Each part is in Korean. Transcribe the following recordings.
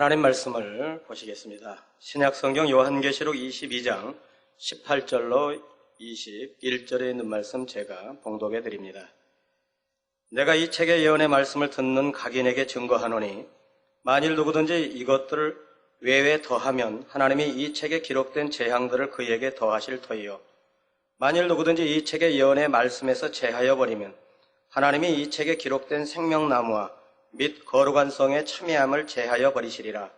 하나님 말씀을 보시겠습니다. 신약성경 요한계시록 22장 18절로 21절에 있는 말씀 제가 봉독해 드립니다. 내가 이 책의 예언의 말씀을 듣는 각인에게 증거하노니 만일 누구든지 이것들을 외에 더하면 하나님이 이 책에 기록된 재앙들을 그에게 더하실 터이요, 만일 누구든지 이 책의 예언의 말씀에서 제하여 버리면 하나님이 이 책에 기록된 생명나무와 및 거룩한 성의 참여함을 제하여 버리시리라.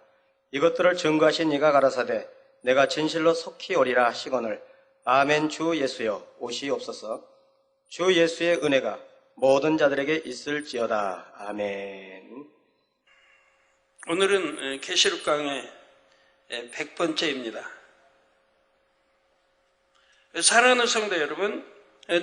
이것들을 증거하신 이가 가라사대 내가 진실로 속히 오리라 하시거늘 아멘. 주 예수여 오시옵소서. 주 예수의 은혜가 모든 자들에게 있을지어다. 아멘. 오늘은 계시록 강의 100번째입니다. 사랑하는 성도 여러분,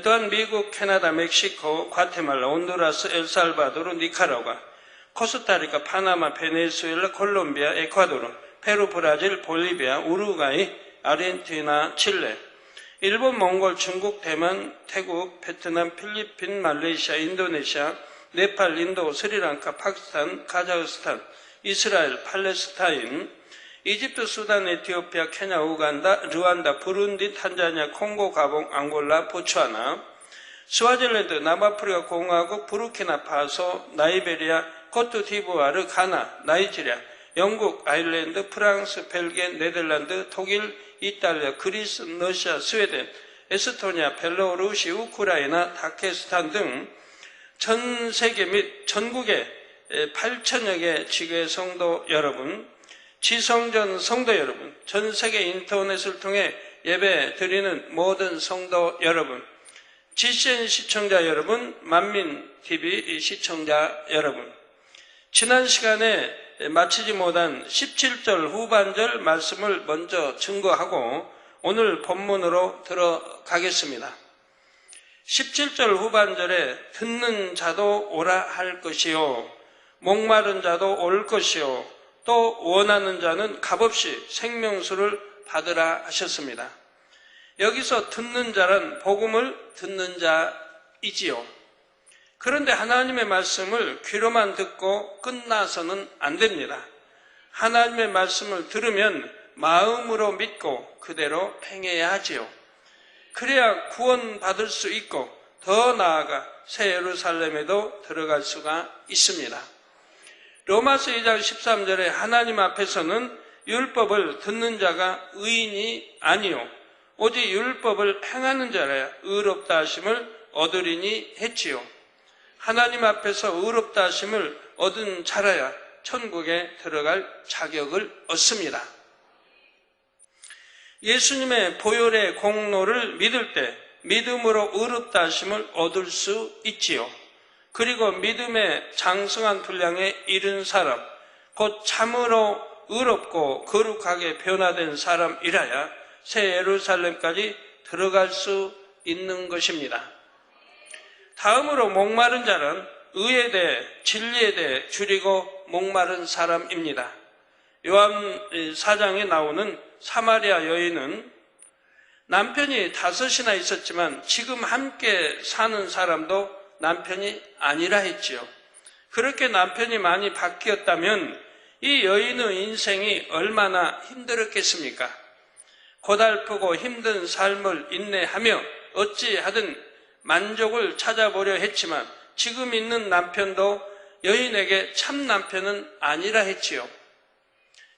또한 미국, 캐나다, 멕시코, 과테말라, 온두라스, 엘살바도르, 니카라과, 코스타리카, 파나마, 베네수엘라, 콜롬비아, 에콰도르, 페루, 브라질, 볼리비아, 우루과이, 아르헨티나, 칠레, 일본, 몽골, 중국, 대만, 태국, 베트남, 필리핀, 말레이시아, 인도네시아, 네팔, 인도, 스리랑카, 파키스탄, 카자흐스탄, 이스라엘, 팔레스타인, 이집트, 수단, 에티오피아, 케냐, 우간다, 르완다, 부룬디, 탄자니아, 콩고, 가봉, 앙골라, 보츠와나, 스와질랜드, 남아프리카 공화국, 부르키나파소, 나이베리아, 코트디부아르, 가나, 나이지리아, 영국, 아일랜드, 프랑스, 벨기에, 네덜란드, 독일, 이탈리아, 그리스, 러시아, 스웨덴, 에스토니아, 벨로루시, 우크라이나, 다케스탄 등 전 세계 및 전국의 8천여 개 지교회 성도 여러분, 지성전 성도 여러분, 전 세계 인터넷을 통해 예배 드리는 모든 성도 여러분, GCN 시청자 여러분, 만민TV 시청자 여러분, 지난 시간에 마치지 못한 17절 후반절 말씀을 먼저 증거하고 오늘 본문으로 들어가겠습니다. 17절 후반절에 듣는 자도 오라 할 것이요, 목마른 자도 올 것이요, 또 원하는 자는 값없이 생명수를 받으라 하셨습니다. 여기서 듣는 자란 복음을 듣는 자이지요. 그런데 하나님의 말씀을 귀로만 듣고 끝나서는 안 됩니다. 하나님의 말씀을 들으면 마음으로 믿고 그대로 행해야 하지요. 그래야 구원받을 수 있고 더 나아가 새 예루살렘에도 들어갈 수가 있습니다. 로마서 2장 13절에 하나님 앞에서는 율법을 듣는 자가 의인이 아니요 오직 율법을 행하는 자라야 의롭다 하심을 얻으리니 했지요. 하나님 앞에서 의롭다 하심을 얻은 자라야 천국에 들어갈 자격을 얻습니다. 예수님의 보혈의 공로를 믿을 때 믿음으로 의롭다 하심을 얻을 수 있지요. 그리고 믿음의 장성한 분량에 이른 사람, 곧 참으로 의롭고 거룩하게 변화된 사람이라야 새 예루살렘까지 들어갈 수 있는 것입니다. 다음으로 목마른 자는 의에 대해 진리에 대해 줄이고 목마른 사람입니다. 요한 4장에 나오는 사마리아 여인은 남편이 5이나 있었지만 지금 함께 사는 사람도 남편이 아니라 했지요. 그렇게 남편이 많이 바뀌었다면 이 여인의 인생이 얼마나 힘들었겠습니까? 고달프고 힘든 삶을 인내하며 어찌하든 만족을 찾아보려 했지만 지금 있는 남편도 여인에게 참 남편은 아니라 했지요.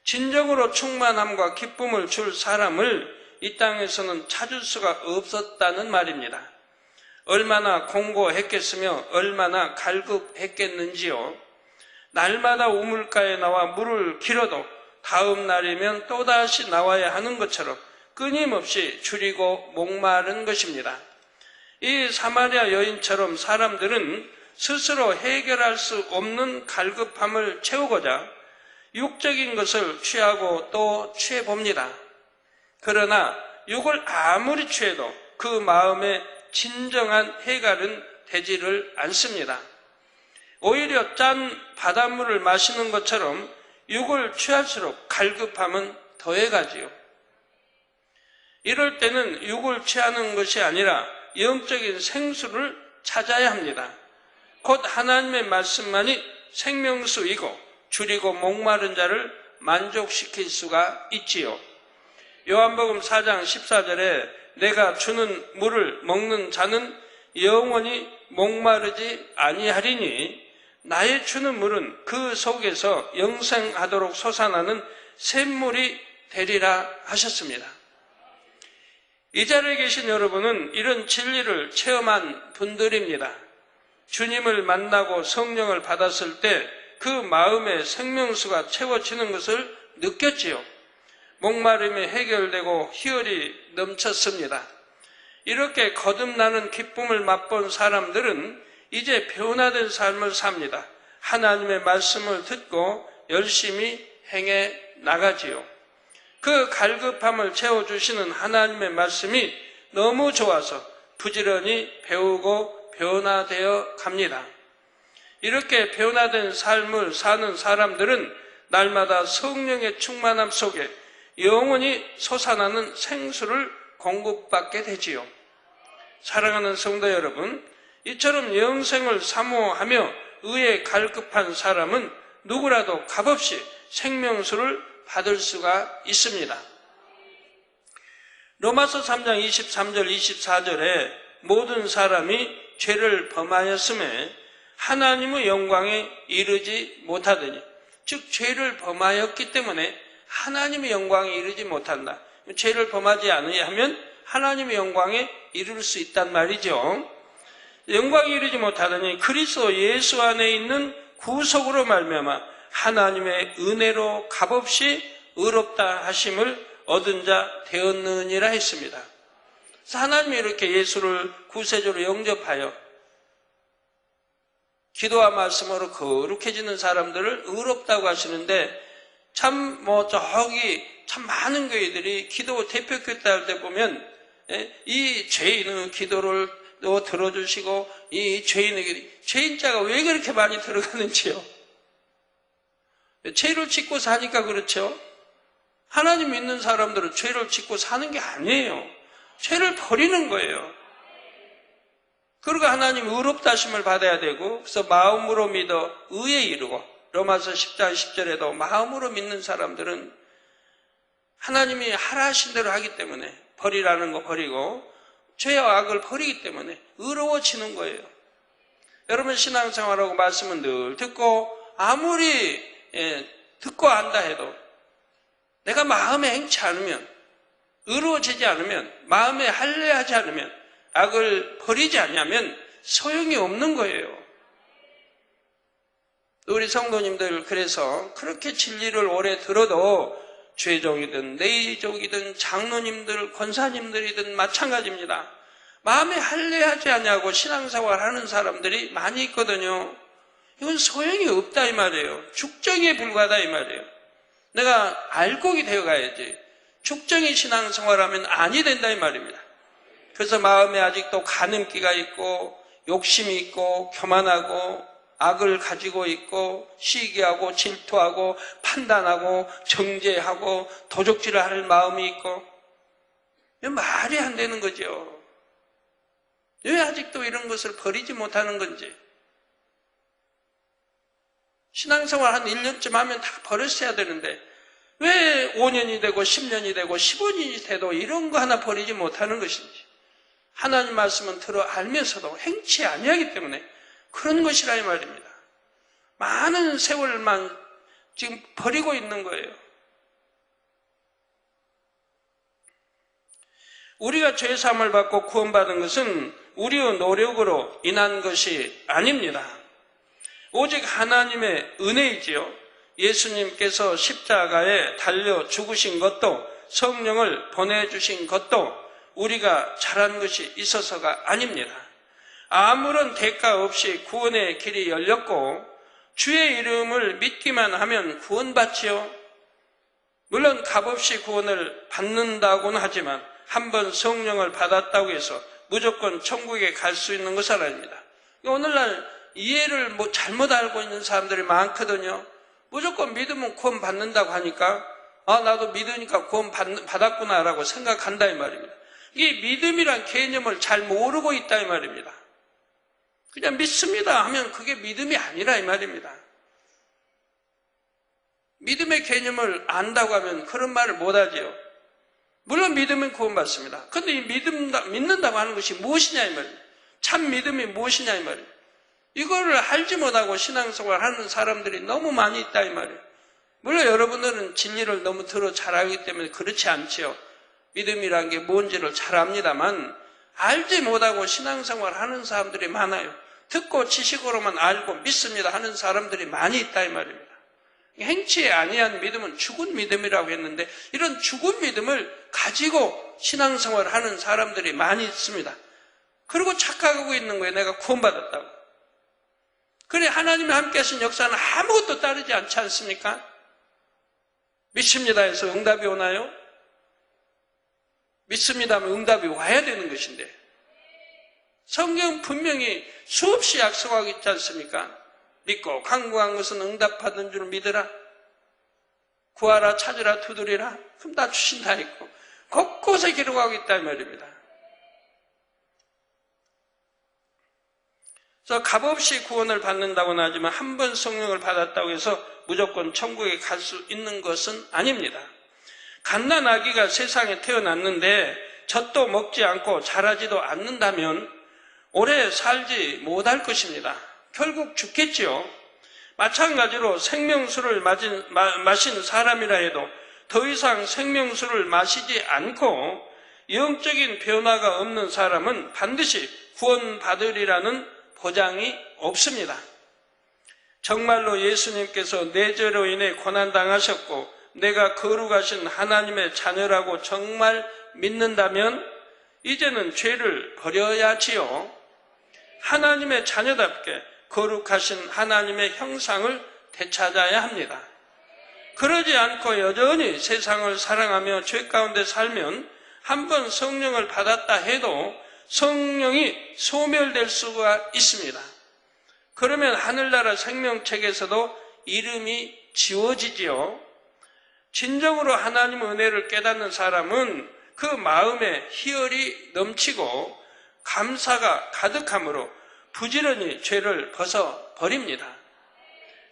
진정으로 충만함과 기쁨을 줄 사람을 이 땅에서는 찾을 수가 없었다는 말입니다. 얼마나 공고했겠으며 얼마나 갈급했겠는지요. 날마다 우물가에 나와 물을 길어도 다음 날이면 또다시 나와야 하는 것처럼 끊임없이 줄이고 목마른 것입니다. 이 사마리아 여인처럼 사람들은 스스로 해결할 수 없는 갈급함을 채우고자 육적인 것을 취하고 또 취해봅니다. 그러나 육을 아무리 취해도 그 마음의 진정한 해결은 되지를 않습니다. 오히려 짠 바닷물을 마시는 것처럼 육을 취할수록 갈급함은 더해가지요. 이럴 때는 육을 취하는 것이 아니라 영적인 생수를 찾아야 합니다. 곧 하나님의 말씀만이 생명수이고 줄이고 목마른 자를 만족시킬 수가 있지요. 요한복음 4장 14절에 내가 주는 물을 먹는 자는 영원히 목마르지 아니하리니 나의 주는 물은 그 속에서 영생하도록 솟아나는 샘물이 되리라 하셨습니다. 이 자리에 계신 여러분은 이런 진리를 체험한 분들입니다. 주님을 만나고 성령을 받았을 때 그 마음의 생명수가 채워지는 것을 느꼈지요. 목마름이 해결되고 희열이 넘쳤습니다. 이렇게 거듭나는 기쁨을 맛본 사람들은 이제 변화된 삶을 삽니다. 하나님의 말씀을 듣고 열심히 행해 나가지요. 그 갈급함을 채워주시는 하나님의 말씀이 너무 좋아서 부지런히 배우고 변화되어 갑니다. 이렇게 변화된 삶을 사는 사람들은 날마다 성령의 충만함 속에 영원히 솟아나는 생수를 공급받게 되지요. 사랑하는 성도 여러분, 이처럼 영생을 사모하며 의에 갈급한 사람은 누구라도 값없이 생명수를 받을 수가 있습니다. 로마서 3장 23절 24절에 모든 사람이 죄를 범하였음에 하나님의 영광에 이르지 못하더니, 즉 죄를 범하였기 때문에 하나님의 영광에 이르지 못한다. 죄를 범하지 않으면 하나님의 영광에 이룰 수 있단 말이죠. 영광에 이르지 못하더니 그리스도 예수 안에 있는 구속으로 말미암아 하나님의 은혜로 값없이 의롭다 하심을 얻은 자 되었느니라 했습니다. 그래서 하나님이 이렇게 예수를 구세주로 영접하여 기도와 말씀으로 거룩해지는 사람들을 의롭다고 하시는데, 저기 참 많은 교회들이 기도 대표교회 할 때 보면 이 죄인의 기도를 들어주시고 이 죄인자가 왜 그렇게 많이 들어가는지요. 죄를 짓고 사니까 그렇죠. 하나님 믿는 사람들은 죄를 짓고 사는 게 아니에요. 죄를 버리는 거예요. 그리고 하나님 의롭다 하심을 받아야 되고, 그래서 마음으로 믿어 의에 이르고, 로마서 10장 10절에도 마음으로 믿는 사람들은 하나님이 하라 하신 대로 하기 때문에 버리라는 거 버리고 죄와 악을 버리기 때문에 의로워지는 거예요. 여러분 신앙생활하고 말씀은 늘 듣고, 아무리 듣고 안다 해도 내가 마음에 행치 않으면, 의로워지지 않으면, 마음에 할례하지 않으면, 악을 버리지 않으면 소용이 없는 거예요. 우리 성도님들 그래서 그렇게 진리를 오래 들어도 죄종이든 내종이든 장로님들, 권사님들이든 마찬가지입니다. 마음에 할례하지 않냐고 신앙생활 하는 사람들이 많이 있거든요. 이건 소용이 없다 이 말이에요. 죽정에 불과하다 이 말이에요. 내가 알곡이 되어가야지. 죽정이 신앙생활하면 아니 된다 이 말입니다. 그래서 마음에 아직도 간음기가 있고 욕심이 있고 교만하고 악을 가지고 있고 시기하고 질투하고 판단하고 정죄하고 도적질을 할 마음이 있고, 말이 안 되는 거죠. 왜 아직도 이런 것을 버리지 못하는 건지. 신앙생활 한 1년쯤 하면 다 버렸어야 되는데 왜 5년이 되고 10년이 되고 15년이 돼도 이런 거 하나 버리지 못하는 것인지. 하나님 말씀은 들어 알면서도 행치 아니하기 때문에 그런 것이라 이 말입니다. 많은 세월만 지금 버리고 있는 거예요. 우리가 죄사함을 받고 구원받은 것은 우리의 노력으로 인한 것이 아닙니다. 오직 하나님의 은혜이지요. 예수님께서 십자가에 달려 죽으신 것도 성령을 보내주신 것도 우리가 잘한 것이 있어서가 아닙니다. 아무런 대가 없이 구원의 길이 열렸고 주의 이름을 믿기만 하면 구원받지요. 물론 값없이 구원을 받는다고는 하지만 한번 성령을 받았다고 해서 무조건 천국에 갈 수 있는 것은 아닙니다. 오늘날 이해를 잘못 알고 있는 사람들이 많거든요. 무조건 믿으면 구원 받는다고 하니까 나도 믿으니까 구원 받았구나라고 생각한다 이 말입니다. 이 믿음이란 개념을 잘 모르고 있다 이 말입니다. 그냥 믿습니다 하면 그게 믿음이 아니라 이 말입니다. 믿음의 개념을 안다고 하면 그런 말을 못하지요. 물론 믿으면 구원받습니다. 그런데 이 믿는다고 하는 것이 무엇이냐 이 말이에요. 참 믿음이 무엇이냐 이 말이에요. 이거를 알지 못하고 신앙생활을 하는 사람들이 너무 많이 있다 이 말이에요. 물론 여러분들은 진리를 너무 잘 알기 때문에 그렇지 않지요. 믿음이라는 게 뭔지를 잘 압니다만 알지 못하고 신앙생활을 하는 사람들이 많아요. 듣고 지식으로만 알고 믿습니다 하는 사람들이 많이 있다 이 말입니다. 행치 아니한 믿음은 죽은 믿음이라고 했는데 이런 죽은 믿음을 가지고 신앙생활을 하는 사람들이 많이 있습니다. 그리고 착각하고 있는 거예요. 내가 구원받았다고. 그래 하나님이 함께 하신 역사는 아무것도 따르지 않지 않습니까? 믿습니다 해서 응답이 오나요? 믿습니다 하면 응답이 와야 되는 것인데 성경 분명히 수없이 약속하고 있지 않습니까? 믿고 간구한 것은 응답받은 줄 믿으라. 구하라 찾으라 두드리라. 그럼 다 주신다 했고 곳곳에 기록하고 있다 이 말입니다. 그래서 값없이 구원을 받는다고는 하지만 한 번 성령을 받았다고 해서 무조건 천국에 갈 수 있는 것은 아닙니다. 갓난 아기가 세상에 태어났는데 젖도 먹지 않고 자라지도 않는다면 오래 살지 못할 것입니다. 결국 죽겠지요. 마찬가지로 생명수를 마신 사람이라 해도 더 이상 생명수를 마시지 않고 영적인 변화가 없는 사람은 반드시 구원받으리라는 보장이 없습니다. 정말로 예수님께서 내 죄로 인해 고난당하셨고 내가 거룩하신 하나님의 자녀라고 정말 믿는다면 이제는 죄를 버려야지요. 하나님의 자녀답게 거룩하신 하나님의 형상을 되찾아야 합니다. 그러지 않고 여전히 세상을 사랑하며 죄 가운데 살면 한 번 성령을 받았다 해도 성령이 소멸될 수가 있습니다. 그러면 하늘나라 생명책에서도 이름이 지워지지요. 진정으로 하나님의 은혜를 깨닫는 사람은 그 마음에 희열이 넘치고 감사가 가득하므로 부지런히 죄를 벗어버립니다.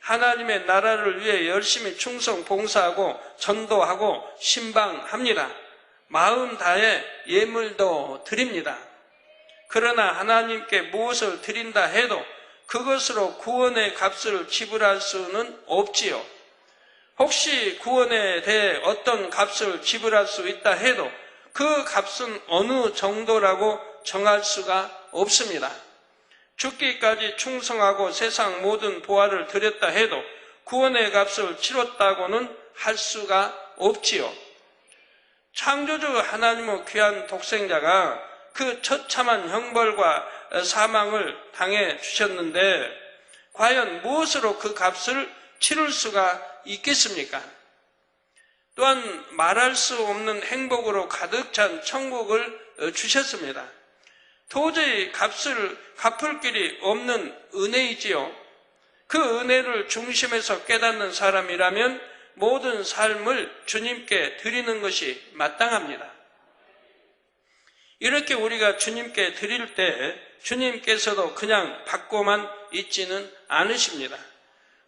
하나님의 나라를 위해 열심히 충성 봉사하고 전도하고 신방합니다. 마음 다해 예물도 드립니다. 그러나 하나님께 무엇을 드린다 해도 그것으로 구원의 값을 지불할 수는 없지요. 혹시 구원에 대해 어떤 값을 지불할 수 있다 해도 그 값은 어느 정도라고 정할 수가 없습니다. 죽기까지 충성하고 세상 모든 보화를 드렸다 해도 구원의 값을 치렀다고는 할 수가 없지요. 창조주 하나님의 귀한 독생자가 그 처참한 형벌과 사망을 당해 주셨는데 과연 무엇으로 그 값을 치를 수가 있겠습니까? 또한 말할 수 없는 행복으로 가득 찬 천국을 주셨습니다. 도저히 값을 갚을 길이 없는 은혜이지요. 그 은혜를 중심에서 깨닫는 사람이라면 모든 삶을 주님께 드리는 것이 마땅합니다. 이렇게 우리가 주님께 드릴 때 주님께서도 그냥 받고만 있지는 않으십니다.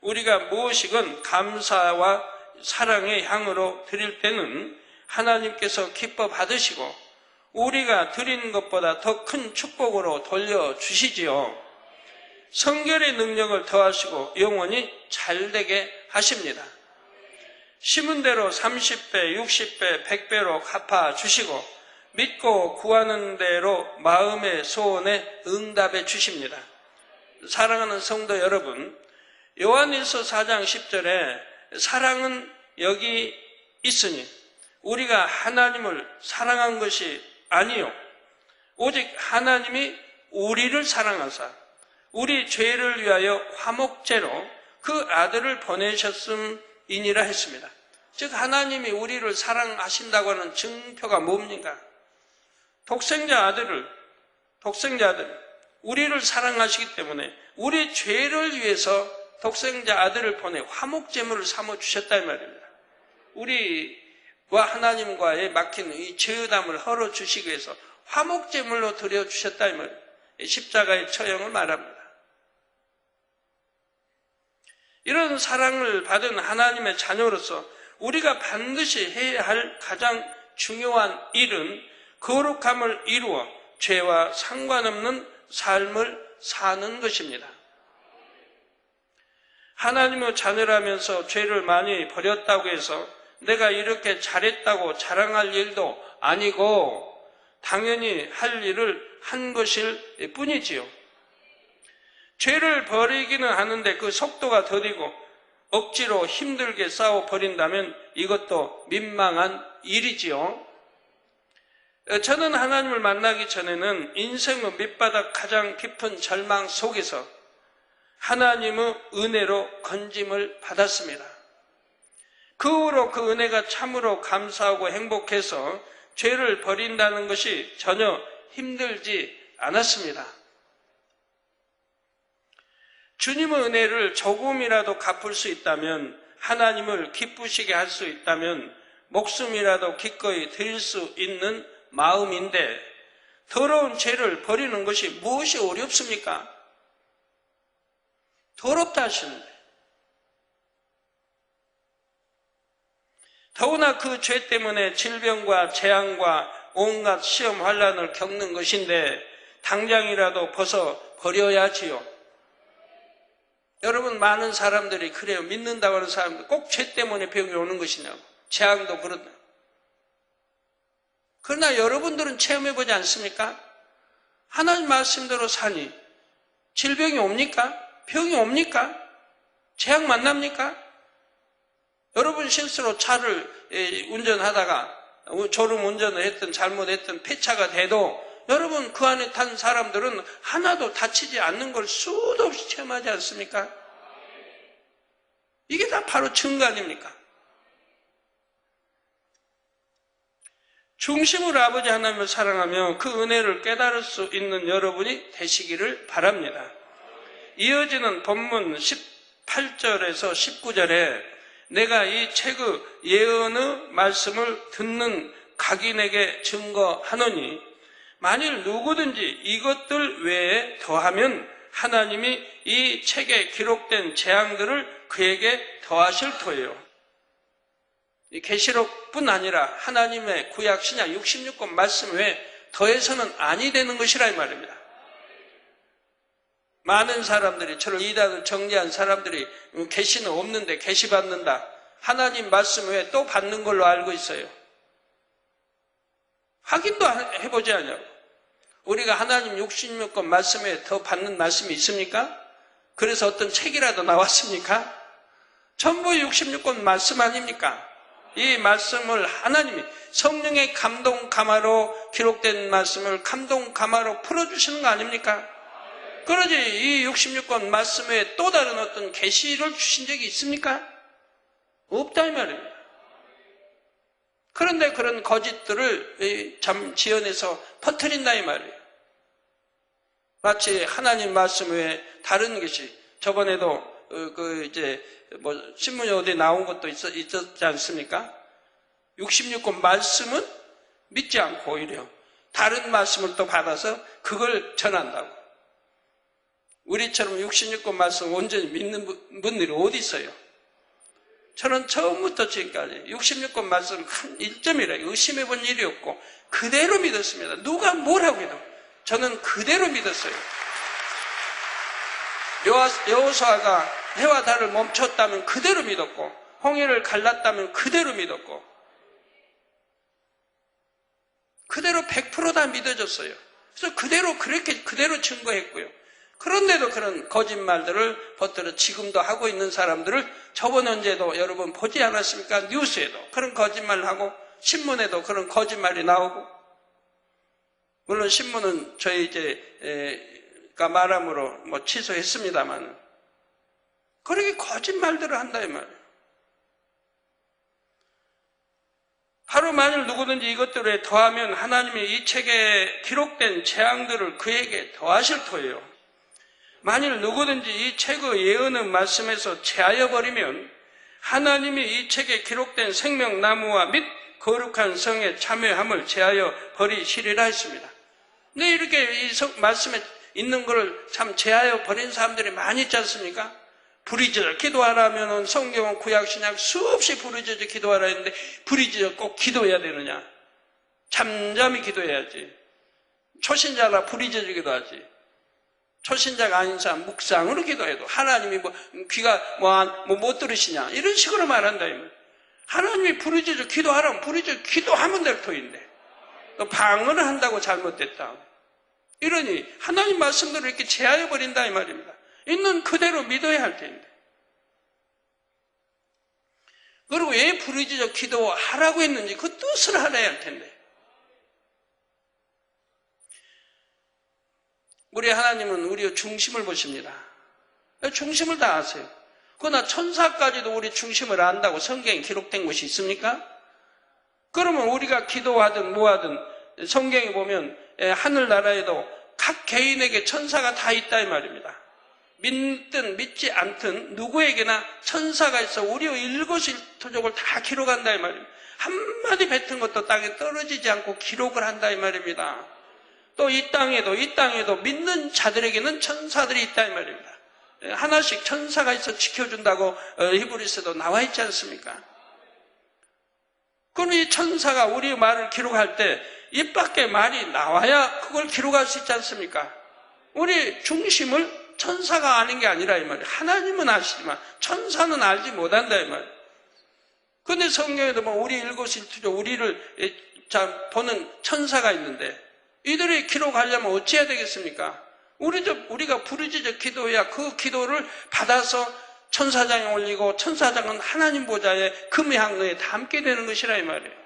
우리가 무엇이건 감사와 사랑의 향으로 드릴 때는 하나님께서 기뻐 받으시고 우리가 드리는 것보다 더 큰 축복으로 돌려주시지요. 성결의 능력을 더하시고 영원히 잘되게 하십니다. 심은 대로 30배, 60배, 100배로 갚아주시고 믿고 구하는 대로 마음의 소원에 응답해 주십니다. 사랑하는 성도 여러분, 요한일서 4장 10절에 사랑은 여기 있으니 우리가 하나님을 사랑한 것이 아니요 오직 하나님이 우리를 사랑하사 우리 죄를 위하여 화목제로 그 아들을 보내셨음이니라 했습니다. 즉 하나님이 우리를 사랑하신다고 하는 증표가 뭡니까? 독생자 아들 우리를 사랑하시기 때문에 우리 죄를 위해서 독생자 아들을 보내 화목제물을 삼아 주셨다 이 말입니다. 우리와 하나님과의 막힌 이 죄의담을 헐어 주시기 위해서 화목제물로 드려 주셨다 이 말입니다. 십자가의 처형을 말합니다. 이런 사랑을 받은 하나님의 자녀로서 우리가 반드시 해야 할 가장 중요한 일은 거룩함을 이루어 죄와 상관없는 삶을 사는 것입니다. 하나님의 자녀라면서 죄를 많이 버렸다고 해서 내가 이렇게 잘했다고 자랑할 일도 아니고 당연히 할 일을 한 것일 뿐이지요. 죄를 버리기는 하는데 그 속도가 더디고 억지로 힘들게 싸워 버린다면 이것도 민망한 일이지요. 저는 하나님을 만나기 전에는 인생의 밑바닥 가장 깊은 절망 속에서 하나님의 은혜로 건짐을 받았습니다. 그 후로 그 은혜가 참으로 감사하고 행복해서 죄를 버린다는 것이 전혀 힘들지 않았습니다. 주님의 은혜를 조금이라도 갚을 수 있다면, 하나님을 기쁘시게 할 수 있다면 목숨이라도 기꺼이 드릴 수 있는 마음인데 더러운 죄를 버리는 것이 무엇이 어렵습니까? 더럽다 하시는데. 더구나 그 죄 때문에 질병과 재앙과 온갖 시험 환란을 겪는 것인데 당장이라도 벗어 버려야지요. 여러분, 많은 사람들이 그래요. 믿는다고 하는 사람들 꼭 죄 때문에 병이 오는 것이냐고. 재앙도 그렇다. 그러나 여러분들은 체험해보지 않습니까? 하나님 말씀대로 사니 질병이 옵니까? 병이 옵니까? 재앙 만납니까? 여러분 실수로 차를 운전하다가 졸음 운전을 했든 잘못했든 폐차가 돼도 여러분 그 안에 탄 사람들은 하나도 다치지 않는 걸 수도 없이 체험하지 않습니까? 이게 다 바로 증거 아닙니까? 중심으로 아버지 하나님을 사랑하며 그 은혜를 깨달을 수 있는 여러분이 되시기를 바랍니다. 이어지는 본문 18절에서 19절에 내가 이 책의 예언의 말씀을 듣는 각인에게 증거하노니 만일 누구든지 이것들 외에 더하면 하나님이 이 책에 기록된 재앙들을 그에게 더하실 터예요. 이 계시록뿐 아니라 하나님의 구약 신약 66권 말씀 외에 더해서는 아니 되는 것이라 이 말입니다. 많은 사람들이 저를 이단을 정리한 사람들이 계시는 없는데 계시 받는다. 하나님 말씀 외에 또 받는 걸로 알고 있어요. 확인도 해보지 않냐고. 우리가 하나님 66권 말씀 외에 더 받는 말씀이 있습니까? 그래서 어떤 책이라도 나왔습니까? 전부 66권 말씀 아닙니까? 이 말씀을 하나님이 성령의 감동 가마로 기록된 말씀을 감동 가마로 풀어주시는 거 아닙니까? 그러지 이 66권 말씀 외에 또 다른 어떤 계시를 주신 적이 있습니까? 없다 이 말입니다. 그런데 그런 거짓들을 참 지어내서 퍼뜨린다 이 말이에요. 마치 하나님 말씀 외에 다른 것이 저번에도 신문에 어디 나온 것도 있었지 않습니까? 66권 말씀은 믿지 않고 오히려 다른 말씀을 또 받아서 그걸 전한다고. 우리처럼 66권 말씀 온전히 믿는 분들이 어디 있어요? 저는 처음부터 지금까지 66권 말씀 한 1점이라 의심해 본 일이 없고 그대로 믿었습니다. 누가 뭐라고 해도 저는 그대로 믿었어요. 여호수아가 해와 달을 멈췄다면 그대로 믿었고 홍해를 갈랐다면 그대로 믿었고 그대로 100% 다 믿어졌어요. 그래서 그대로 증거했고요. 그런데도 그런 거짓말들을 버텨서 지금도 하고 있는 사람들을 저번 언제도 여러분 보지 않았습니까? 뉴스에도 그런 거짓말을 하고 신문에도 그런 거짓말이 나오고 물론 신문은 저희 가 말함으로 취소했습니다만 그렇게 거짓말들을 한다 이 말이에요. 바로 만일 누구든지 이것들에 더하면 하나님이 이 책에 기록된 재앙들을 그에게 더하실 터예요. 만일 누구든지 이 책의 예언의 말씀에서 제하여 버리면 하나님이 이 책에 기록된 생명나무와 및 거룩한 성의 참여함을 제하여 버리시리라 했습니다. 근데 이렇게 이 말씀에 있는 것을 참 제하여 버린 사람들이 많이 있지 않습니까? 부르짖어 기도하라면은 성경은 구약 신약 수없이 부르짖어 기도하라 했는데 부르짖어 꼭 기도해야 되느냐? 잠잠히 기도해야지. 초신자라 부르짖어 기도하지. 초신자가 아닌 사람 묵상으로 기도해도 하나님이 귀가 못 들으시냐 이런 식으로 말한다. 하나님이 부르짖어 기도하라면 부르짖어 기도하면 될 터인데 또 방언을 한다고 잘못됐다. 이러니 하나님 말씀대로 이렇게 제하여 버린다 이 말입니다. 있는 그대로 믿어야 할 텐데. 그리고 왜 부르짖어 기도하라고 했는지 그 뜻을 알아야 할 텐데. 우리 하나님은 우리의 중심을 보십니다. 중심을 다 아세요. 그러나 천사까지도 우리 중심을 안다고 성경에 기록된 것이 있습니까? 그러면 우리가 기도하든 뭐하든 성경에 보면 하늘나라에도 각 개인에게 천사가 다 있다 이 말입니다. 믿든 믿지 않든 누구에게나 천사가 있어 우리의 일거수일투족을 다 기록한다 이 말입니다. 한마디 뱉은 것도 땅에 떨어지지 않고 기록을 한다 이 말입니다. 또 이 땅에도 믿는 자들에게는 천사들이 있다 이 말입니다. 하나씩 천사가 있어 지켜준다고 히브리서도 나와 있지 않습니까? 그럼 이 천사가 우리 말을 기록할 때 입 밖에 말이 나와야 그걸 기록할 수 있지 않습니까? 우리 중심을 천사가 아는 게 아니라 이 말이에요. 하나님은 아시지만 천사는 알지 못한다 이 말이에요. 그런데 성경에도 우리 일거수일투족 우리를 보는 천사가 있는데 이들이 기록하려면 어찌해야 되겠습니까? 우리가 부르짖어 기도해야 그 기도를 받아서 천사장에 올리고 천사장은 하나님 보좌에 금의 항로에 담게 되는 것이라 이 말이에요.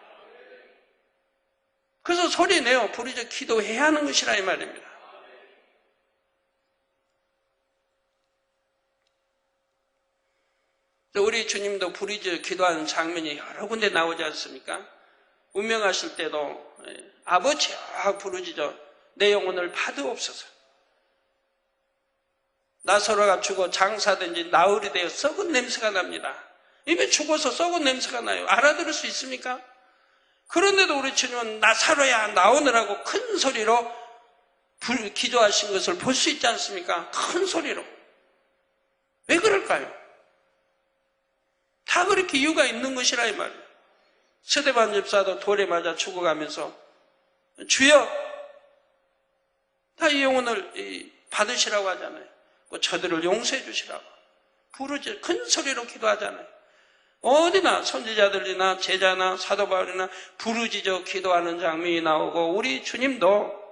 그래서 소리내어 부르짖어 기도해야 하는 것이라 이 말입니다. 우리 주님도 부르짖어 기도하는 장면이 여러 군데 나오지 않습니까? 운명하실 때도 아버지여 부르짖어 내 영혼을 받으옵소서. 나사로가 죽어 장사된지 나흘이 되어 썩은 냄새가 납니다. 이미 죽어서 썩은 냄새가 나요. 알아들을 수 있습니까? 그런데도 우리 주님은 나사로야 나오느라고 큰 소리로 기도하신 것을 볼 수 있지 않습니까? 큰 소리로. 왜 그럴까요? 다 그렇게 이유가 있는 것이라 이 말이에요. 스데반 집사도 돌에 맞아 죽어가면서 주여 다 이 영혼을 받으시라고 하잖아요. 저들을 용서해 주시라고 부르짖어 큰 소리로 기도하잖아요. 어디나 선지자들이나 제자나 사도 바울이나 부르짖어 기도하는 장면이 나오고 우리 주님도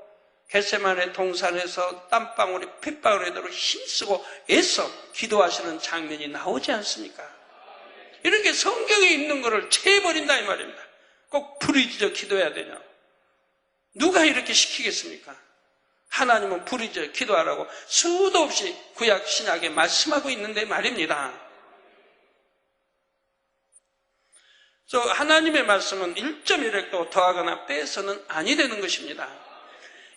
겟세마네 동산에서 땀방울이 핏방울에도 힘쓰고 애써 기도하시는 장면이 나오지 않습니까? 이렇게 성경에 있는 것을 채버린다 이 말입니다. 꼭 부르짖어 기도해야 되냐? 누가 이렇게 시키겠습니까? 하나님은 부르짖어 기도하라고 수도 없이 구약 신약에 말씀하고 있는데 말입니다. 하나님의 말씀은 1.1획도 더하거나 빼서는 아니 되는 것입니다.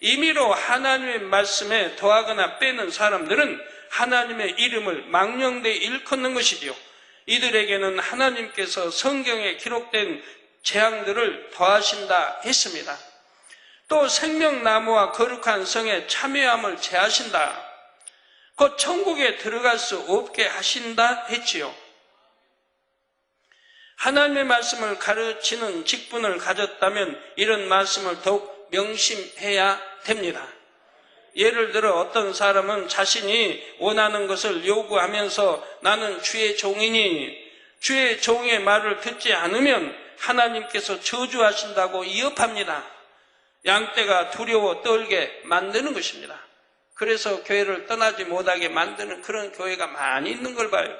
임의로 하나님의 말씀에 더하거나 빼는 사람들은 하나님의 이름을 망령되이 일컫는 것이지요. 이들에게는 하나님께서 성경에 기록된 재앙들을 더하신다 했습니다. 또 생명나무와 거룩한 성에 참여함을 제하신다. 곧 천국에 들어갈 수 없게 하신다 했지요. 하나님의 말씀을 가르치는 직분을 가졌다면 이런 말씀을 더욱 명심해야 됩니다. 예를 들어 어떤 사람은 자신이 원하는 것을 요구하면서 나는 주의 종이니 주의 종의 말을 듣지 않으면 하나님께서 저주하신다고 위협합니다. 양떼가 두려워 떨게 만드는 것입니다. 그래서 교회를 떠나지 못하게 만드는 그런 교회가 많이 있는 걸 봐요.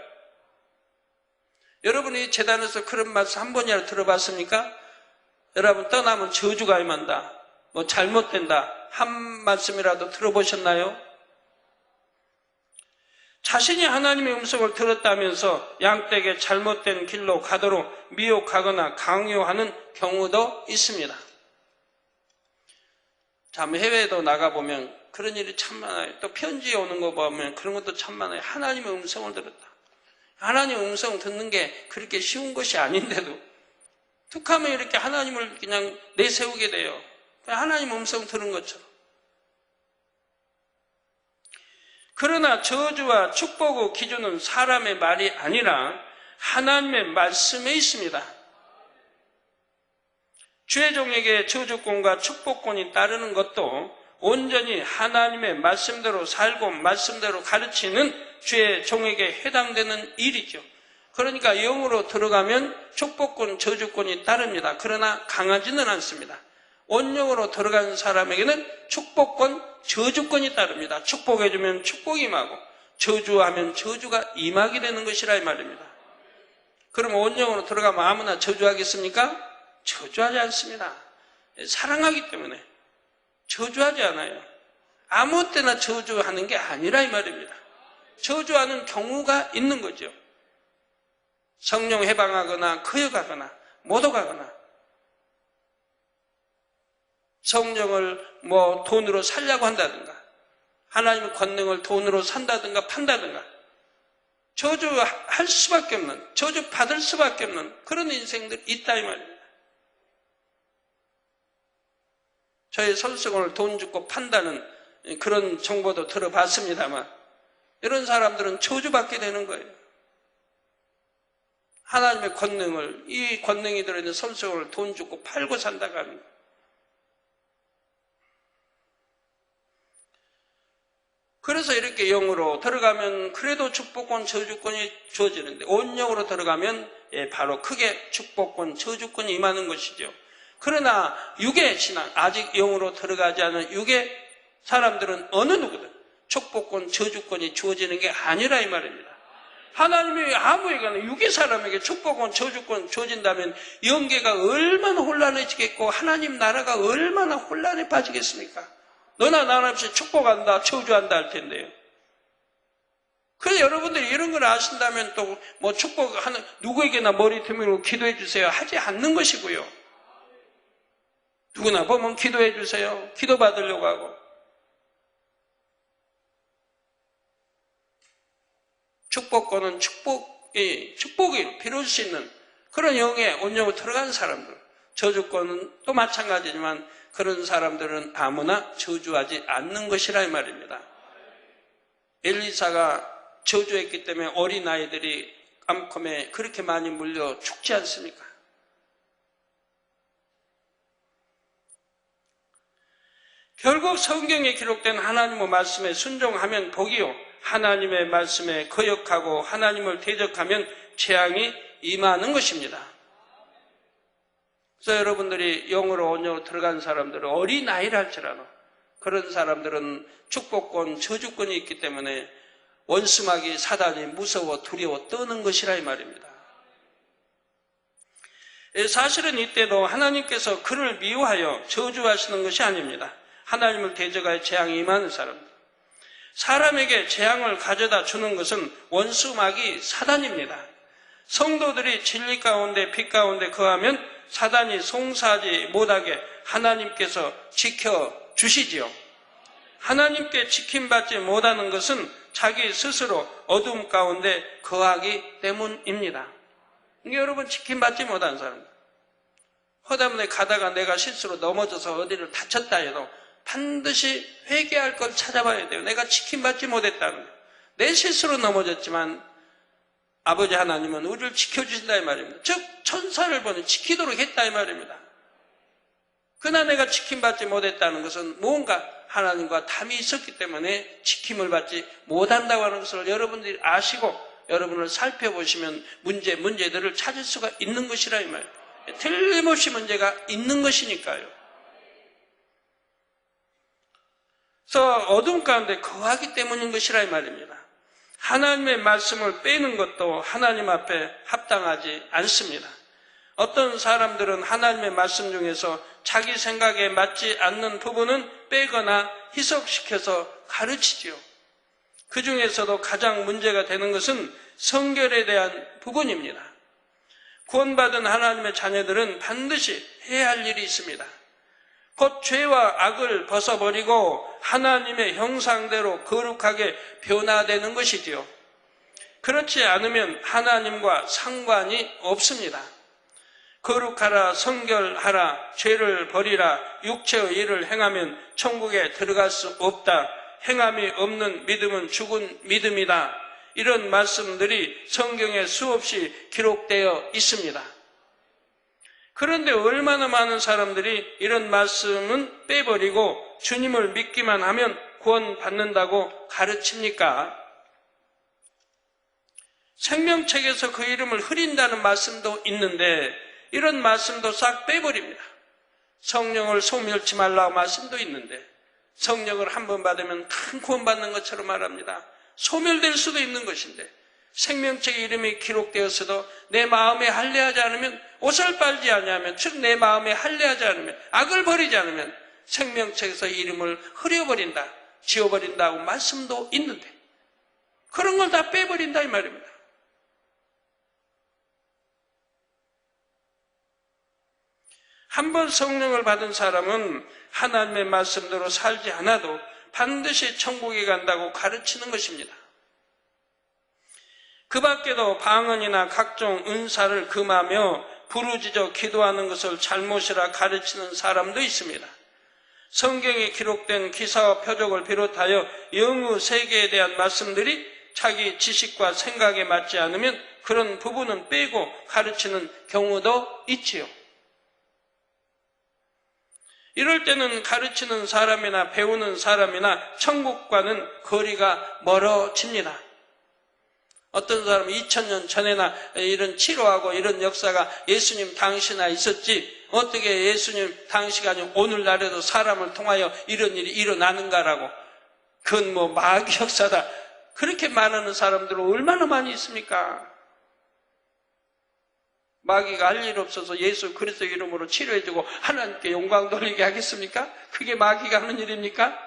여러분이 재단에서 그런 말씀 한 번이라도 들어봤습니까? 여러분 떠나면 저주가 임한다. 잘못된다. 한 말씀이라도 들어보셨나요? 자신이 하나님의 음성을 들었다면서 양떼에게 잘못된 길로 가도록 미혹하거나 강요하는 경우도 있습니다. 참 해외에도 나가보면 그런 일이 참 많아요. 또 편지에 오는 거 보면 그런 것도 참 많아요. 하나님의 음성을 들었다. 하나님의 음성 듣는 게 그렇게 쉬운 것이 아닌데도 툭하면 이렇게 하나님을 그냥 내세우게 돼요. 그냥 하나님 음성 들은 것처럼. 그러나 저주와 축복의 기준은 사람의 말이 아니라 하나님의 말씀에 있습니다. 주의 종에게 저주권과 축복권이 따르는 것도 온전히 하나님의 말씀대로 살고 말씀대로 가르치는 주의 종에게 해당되는 일이죠. 그러니까 영으로 들어가면 축복권, 저주권이 따릅니다. 그러나 강하지는 않습니다. 온영으로 들어간 사람에게는 축복권, 저주권이 따릅니다. 축복해주면 축복이 임하고 저주하면 저주가 임하게 되는 것이라 이 말입니다. 그러면 온영으로 들어가면 아무나 저주하겠습니까? 저주하지 않습니다. 사랑하기 때문에 저주하지 않아요. 아무 때나 저주하는 게 아니라 이 말입니다. 저주하는 경우가 있는 거죠. 성령 해방하거나 거역하거나 모독하거나 성령을 돈으로 살려고 한다든가 하나님의 권능을 돈으로 산다든가 판다든가 저주할 수밖에 없는, 저주 받을 수밖에 없는 그런 인생들이 있다 이 말입니다. 저희 설성을 돈 주고 판다는 그런 정보도 들어봤습니다만 이런 사람들은 저주받게 되는 거예요. 하나님의 권능을, 이 권능이 들어있는 설성을 돈 주고 팔고 산다고 하는 거예요. 그래서 이렇게 영으로 들어가면 그래도 축복권, 저주권이 주어지는데 온영으로 들어가면 바로 크게 축복권, 저주권이 임하는 것이죠. 그러나 육의 신앙, 아직 영으로 들어가지 않은 육의 사람들은 어느 누구든 축복권, 저주권이 주어지는 게 아니라 이 말입니다. 하나님이 아무에게나 육의 사람에게 축복권, 저주권 주어진다면 영계가 얼마나 혼란해지겠고 하나님 나라가 얼마나 혼란에 빠지겠습니까? 너나 나나 없이 축복한다, 저주한다 할 텐데요. 그래서 여러분들이 이런 걸 아신다면 또 축복하는 누구에게나 머리 들고 기도해 주세요 하지 않는 것이고요. 누구나 보면 기도해 주세요. 기도 받으려고 하고. 축복권은 축복이 빌어줄 수 있는 그런 영에 온영으로 들어간 사람들. 저주권은 또 마찬가지지만 그런 사람들은 아무나 저주하지 않는 것이라 이 말입니다. 엘리사가 저주했기 때문에 어린아이들이 암컴에 그렇게 많이 물려 죽지 않습니까? 결국 성경에 기록된 하나님의 말씀에 순종하면 복이요 하나님의 말씀에 거역하고 하나님을 대적하면 재앙이 임하는 것입니다. 그래서 여러분들이 영으로 온영으로 들어간 사람들은 어린아이라 할지라도 그런 사람들은 축복권, 저주권이 있기 때문에 원수마귀 사단이 무서워 두려워 떠는 것이라 이 말입니다. 사실은 이때도 하나님께서 그를 미워하여 저주하시는 것이 아닙니다. 하나님을 대적하여 재앙이 임하는 사람들. 사람에게 재앙을 가져다 주는 것은 원수마귀 사단입니다. 성도들이 진리 가운데 빛 가운데 거하면 사단이 송사하지 못하게 하나님께서 지켜주시지요. 하나님께 지킴받지 못하는 것은 자기 스스로 어둠 가운데 거하기 때문입니다. 그러니까 여러분 지킴받지 못한 사람 허다문에 가다가 내가 실수로 넘어져서 어디를 다쳤다 해도 반드시 회개할 걸 찾아봐야 돼요. 내가 지킴받지 못했다는 거예요. 내 실수로 넘어졌지만 아버지 하나님은 우리를 지켜주신다 이 말입니다. 즉 천사를 보내 지키도록 했다 이 말입니다. 그러나 내가 지킴받지 못했다는 것은 무언가 하나님과 담이 있었기 때문에 지킴을 받지 못한다고 하는 것을 여러분들이 아시고 여러분을 살펴보시면 문제들을 찾을 수가 있는 것이라 이 말이에요. 틀림없이 문제가 있는 것이니까요. 그래서 어둠 가운데 거하기 때문인 것이라 이 말입니다. 하나님의 말씀을 빼는 것도 하나님 앞에 합당하지 않습니다. 어떤 사람들은 하나님의 말씀 중에서 자기 생각에 맞지 않는 부분은 빼거나 희석시켜서 가르치지요. 그 중에서도 가장 문제가 되는 것은 성결에 대한 부분입니다. 구원받은 하나님의 자녀들은 반드시 해야 할 일이 있습니다. 곧 죄와 악을 벗어버리고 하나님의 형상대로 거룩하게 변화되는 것이지요. 그렇지 않으면 하나님과 상관이 없습니다. 거룩하라, 성결하라, 죄를 버리라, 육체의 일을 행하면 천국에 들어갈 수 없다. 행함이 없는 믿음은 죽은 믿음이다. 이런 말씀들이 성경에 수없이 기록되어 있습니다. 그런데 얼마나 많은 사람들이 이런 말씀은 빼버리고 주님을 믿기만 하면 구원받는다고 가르칩니까? 생명책에서 그 이름을 흐린다는 말씀도 있는데 이런 말씀도 싹 빼버립니다. 성령을 소멸치 말라고 말씀도 있는데 성령을 한 번 받으면 큰 구원받는 것처럼 말합니다. 소멸될 수도 있는 것인데 생명책의 이름이 기록되었어도 내 마음에 할례하지 않으면 옷을 빨지 아니하면 즉 내 마음에 할례하지 않으면 악을 버리지 않으면 생명책에서 이름을 흐려버린다, 지워버린다고 말씀도 있는데 그런 걸 다 빼버린다 이 말입니다. 한 번 성령을 받은 사람은 하나님의 말씀대로 살지 않아도 반드시 천국에 간다고 가르치는 것입니다. 그 밖에도 방언이나 각종 은사를 금하며 부르짖어 기도하는 것을 잘못이라 가르치는 사람도 있습니다. 성경에 기록된 기사와 표적을 비롯하여 영의 세계에 대한 말씀들이 자기 지식과 생각에 맞지 않으면 그런 부분은 빼고 가르치는 경우도 있지요. 이럴 때는 가르치는 사람이나 배우는 사람이나 천국과는 거리가 멀어집니다. 어떤 사람은 2000년 전에나 이런 치료하고 이런 역사가 예수님 당시나 있었지 어떻게 예수님 당시가 아니고 오늘날에도 사람을 통하여 이런 일이 일어나는가라고 그건 뭐 마귀 역사다 그렇게 말하는 사람들은 얼마나 많이 있습니까? 마귀가 할 일 없어서 예수 그리스도 이름으로 치료해주고 하나님께 영광 돌리게 하겠습니까? 그게 마귀가 하는 일입니까?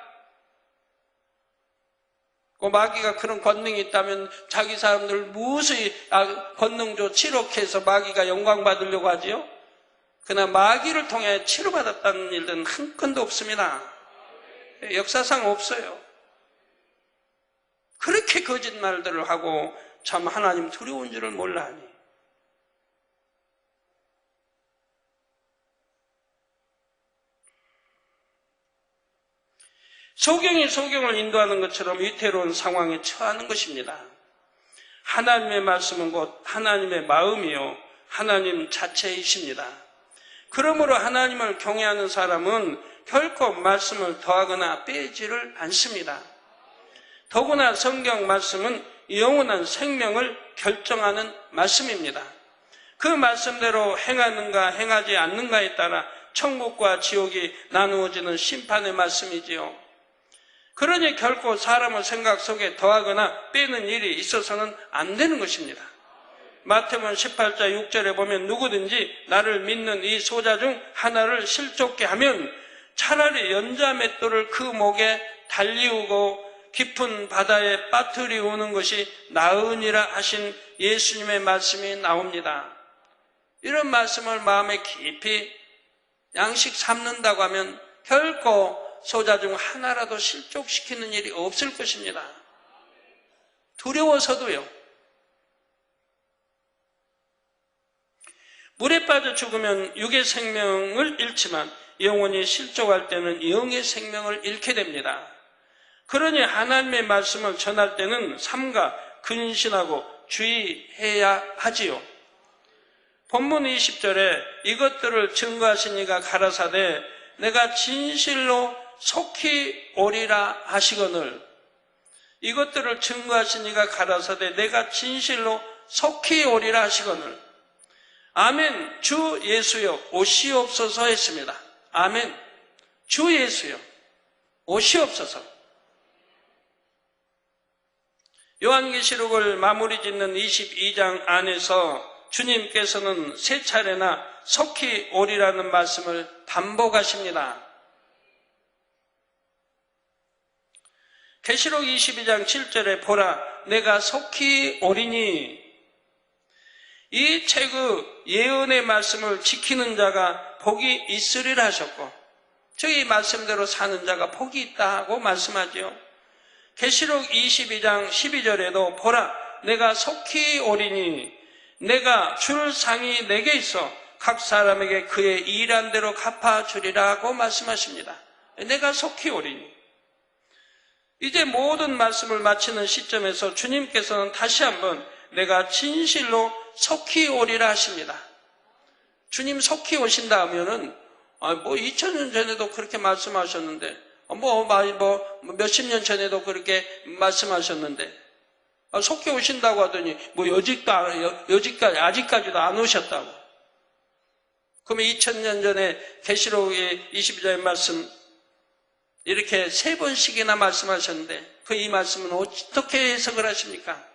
그 마귀가 그런 권능이 있다면 자기 사람들 무수히 권능조 치료해서 마귀가 영광 받으려고 하지요? 그러나 마귀를 통해 치료받았다는 일은 한 건도 없습니다. 역사상 없어요. 그렇게 거짓말들을 하고 참 하나님 두려운 줄을 몰라하니 소경이 소경을 인도하는 것처럼 위태로운 상황에 처하는 것입니다. 하나님의 말씀은 곧 하나님의 마음이요 하나님 자체이십니다. 그러므로 하나님을 경외하는 사람은 결코 말씀을 더하거나 빼지를 않습니다. 더구나 성경 말씀은 영원한 생명을 결정하는 말씀입니다. 그 말씀대로 행하는가 행하지 않는가에 따라 천국과 지옥이 나누어지는 심판의 말씀이지요. 그러니 결코 사람의 생각 속에 더하거나 빼는 일이 있어서는 안 되는 것입니다. 마태복음 18장 6절에 보면 누구든지 나를 믿는 이 소자 중 하나를 실족게 하면 차라리 연자 맷돌을 그 목에 달리우고 깊은 바다에 빠뜨리우는 것이 나으니라 하신 예수님의 말씀이 나옵니다. 이런 말씀을 마음에 깊이 양식 삼는다고 하면 결코 소자 중 하나라도 실족시키는 일이 없을 것입니다. 두려워서도요. 물에 빠져 죽으면 육의 생명을 잃지만 영혼이 실족할 때는 영의 생명을 잃게 됩니다. 그러니 하나님의 말씀을 전할 때는 삼가 근신하고 주의해야 하지요. 본문 20절에 이것들을 증거하신 이가 가라사대 내가 진실로 속히 오리라 하시거늘 이것들을 증거하신 이가 가라사대 내가 진실로 속히 오리라 하시거늘 아멘 주 예수여 오시옵소서 했습니다. 아멘 주 예수여 오시옵소서. 요한계시록을 마무리 짓는 22장 안에서 주님께서는 세 차례나 속히 오리라는 말씀을 반복하십니다. 계시록 22장 7절에 보라 내가 속히 오리니 이 책의 예언의 말씀을 지키는 자가 복이 있으리라 하셨고 저희 말씀대로 사는 자가 복이 있다고 말씀하지요. 계시록 22장 12절에도 보라 내가 속히 오리니 내가 줄 상이 내게 있어 각 사람에게 그의 일한 대로 갚아주리라고 말씀하십니다. 내가 속히 오리니 이제 모든 말씀을 마치는 시점에서 주님께서는 다시 한번 내가 진실로 속히 오리라 하십니다. 주님 속히 오신다 하면은 2000년 전에도 그렇게 말씀하셨는데 몇십 년 전에도 그렇게 말씀하셨는데 속히 오신다고 하더니 아직까지도 안 오셨다고. 그러면 2000년 전에 계시록의 22장의 말씀 이렇게 3번씩이나 말씀하셨는데 이 말씀은 어떻게 해석을 하십니까?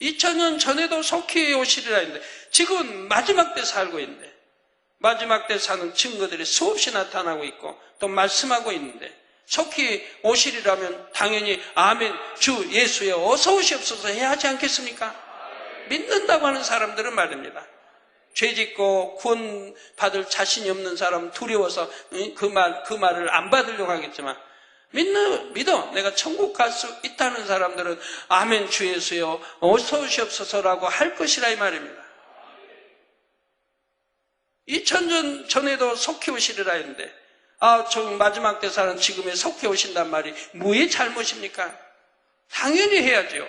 2000년 전에도 속히 오시리라 했는데 지금은 마지막 때 살고 있는데 마지막 때 사는 증거들이 수없이 나타나고 있고 또 말씀하고 있는데 속히 오시리라면 당연히 아멘 주 예수여 어서 오시옵소서 해야 하지 않겠습니까? 믿는다고 하는 사람들은 말입니다. 죄짓고 구원 받을 자신이 없는 사람 두려워서 그 말을 안 받으려고 하겠지만 믿어 내가 천국 갈 수 있다는 사람들은 아멘 주 예수여 어서 오시옵소서라고 할 것이라 이 말입니다. 2000년 전에도 속히 오시리라 했는데 저 마지막 때 사는 지금에 속히 오신단 말이 뭐의 잘못입니까? 당연히 해야죠.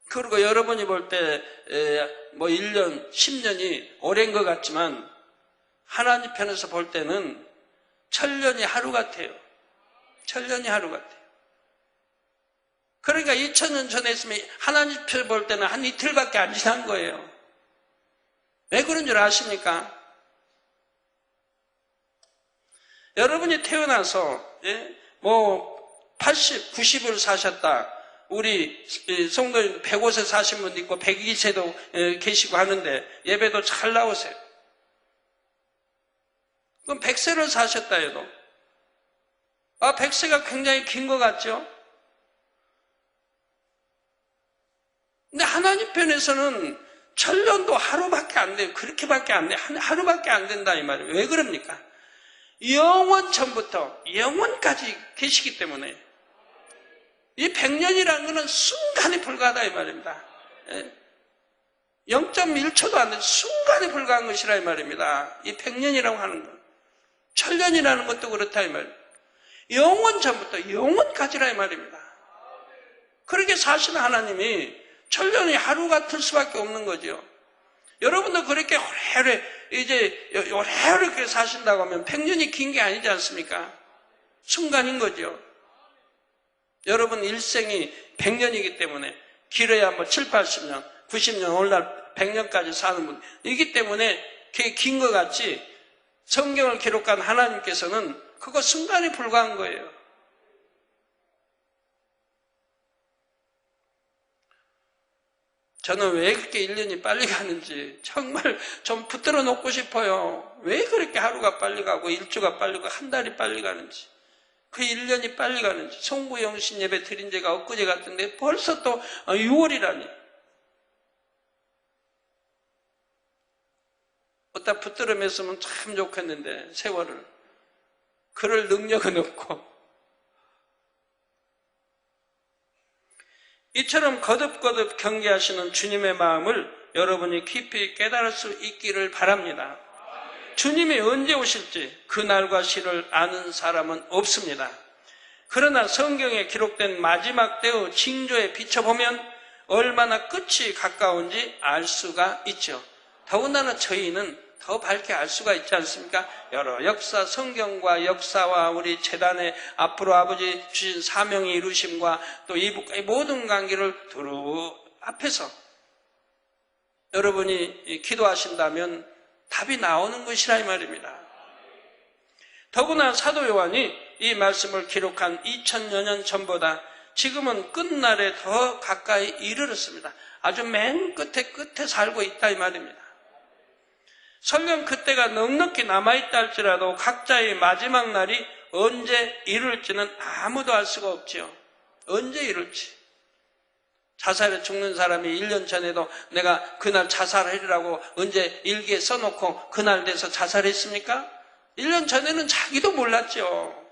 그리고 여러분이 볼 때 1년, 10년이 오랜 것 같지만 하나님 편에서 볼 때는 천년이 하루 같아요. 천년이 하루 같아요. 그러니까 2000년 전에 있으면 하나님 편 볼 때는 한 이틀밖에 안 지난 거예요. 왜 그런 줄 아십니까? 여러분이 태어나서 80, 90을 사셨다. 우리 성도님 105세 사신 분도 있고 102세도 계시고 하는데 예배도 잘 나오세요. 그럼 100세를 사셨다 해도 100세가 굉장히 긴 것 같죠? 근데 하나님 편에서는 천년도 하루밖에 안 돼요. 그렇게밖에 안 돼요. 하루밖에 안 된다 이 말이에요. 왜 그럽니까? 영원 전부터 영원까지 계시기 때문에 이 100년이라는 것은 순간에 불과하다 이 말입니다. 0.1초도 안 돼 순간에 불과한 것이라 이 말입니다. 이 100년이라고 하는 건 천년이라는 것도 그렇다 이 말입니다. 영원 전부터 영원까지라 이 말입니다. 그렇게 사시는 하나님이 천년이 하루 같을 수밖에 없는 거죠. 여러분도 그렇게 오래오래 이렇게 사신다고 하면 100년이 긴 게 아니지 않습니까? 순간인 거죠. 여러분 일생이 100년이기 때문에 길어야 7, 80년, 90년, 오늘날 100년까지 사는 분이기 때문에 그게 긴 것 같지 성경을 기록한 하나님께서는 그거 순간에 불과한 거예요. 저는 왜 그렇게 1년이 빨리 가는지 정말 좀 붙들어 놓고 싶어요. 왜 그렇게 하루가 빨리 가고 일주가 빨리 가고 한 달이 빨리 가는지 그 1년이 빨리 가는지 송구영신 예배 드린 지가 엊그제 같은데 벌써 또 6월이라니 어디다 붙들어 맸으면 참 좋겠는데 세월을 그럴 능력은 없고 이처럼 거듭거듭 경계하시는 주님의 마음을 여러분이 깊이 깨달을 수 있기를 바랍니다. 주님이 언제 오실지 그날과 시를 아는 사람은 없습니다. 그러나 성경에 기록된 마지막 때의 징조에 비춰보면 얼마나 끝이 가까운지 알 수가 있죠. 더군다나 저희는 더 밝게 알 수가 있지 않습니까? 여러 역사, 성경과 역사와 우리 재단의 앞으로 아버지 주신 사명의 이루심과 또 이북과의 모든 관계를 두루 앞에서 여러분이 기도하신다면 답이 나오는 것이라 이 말입니다. 더구나 사도 요한이 이 말씀을 기록한 2000여 년 전보다 지금은 끝날에 더 가까이 이르렀습니다. 아주 맨 끝에 살고 있다 이 말입니다. 설령 그때가 넉넉히 남아있다 할지라도 각자의 마지막 날이 언제 이룰지는 아무도 알 수가 없지요. 언제 이룰지. 자살에 죽는 사람이 1년 전에도 내가 그날 자살하리라고 언제 일기에 써놓고 그날 돼서 자살했습니까? 1년 전에는 자기도 몰랐죠.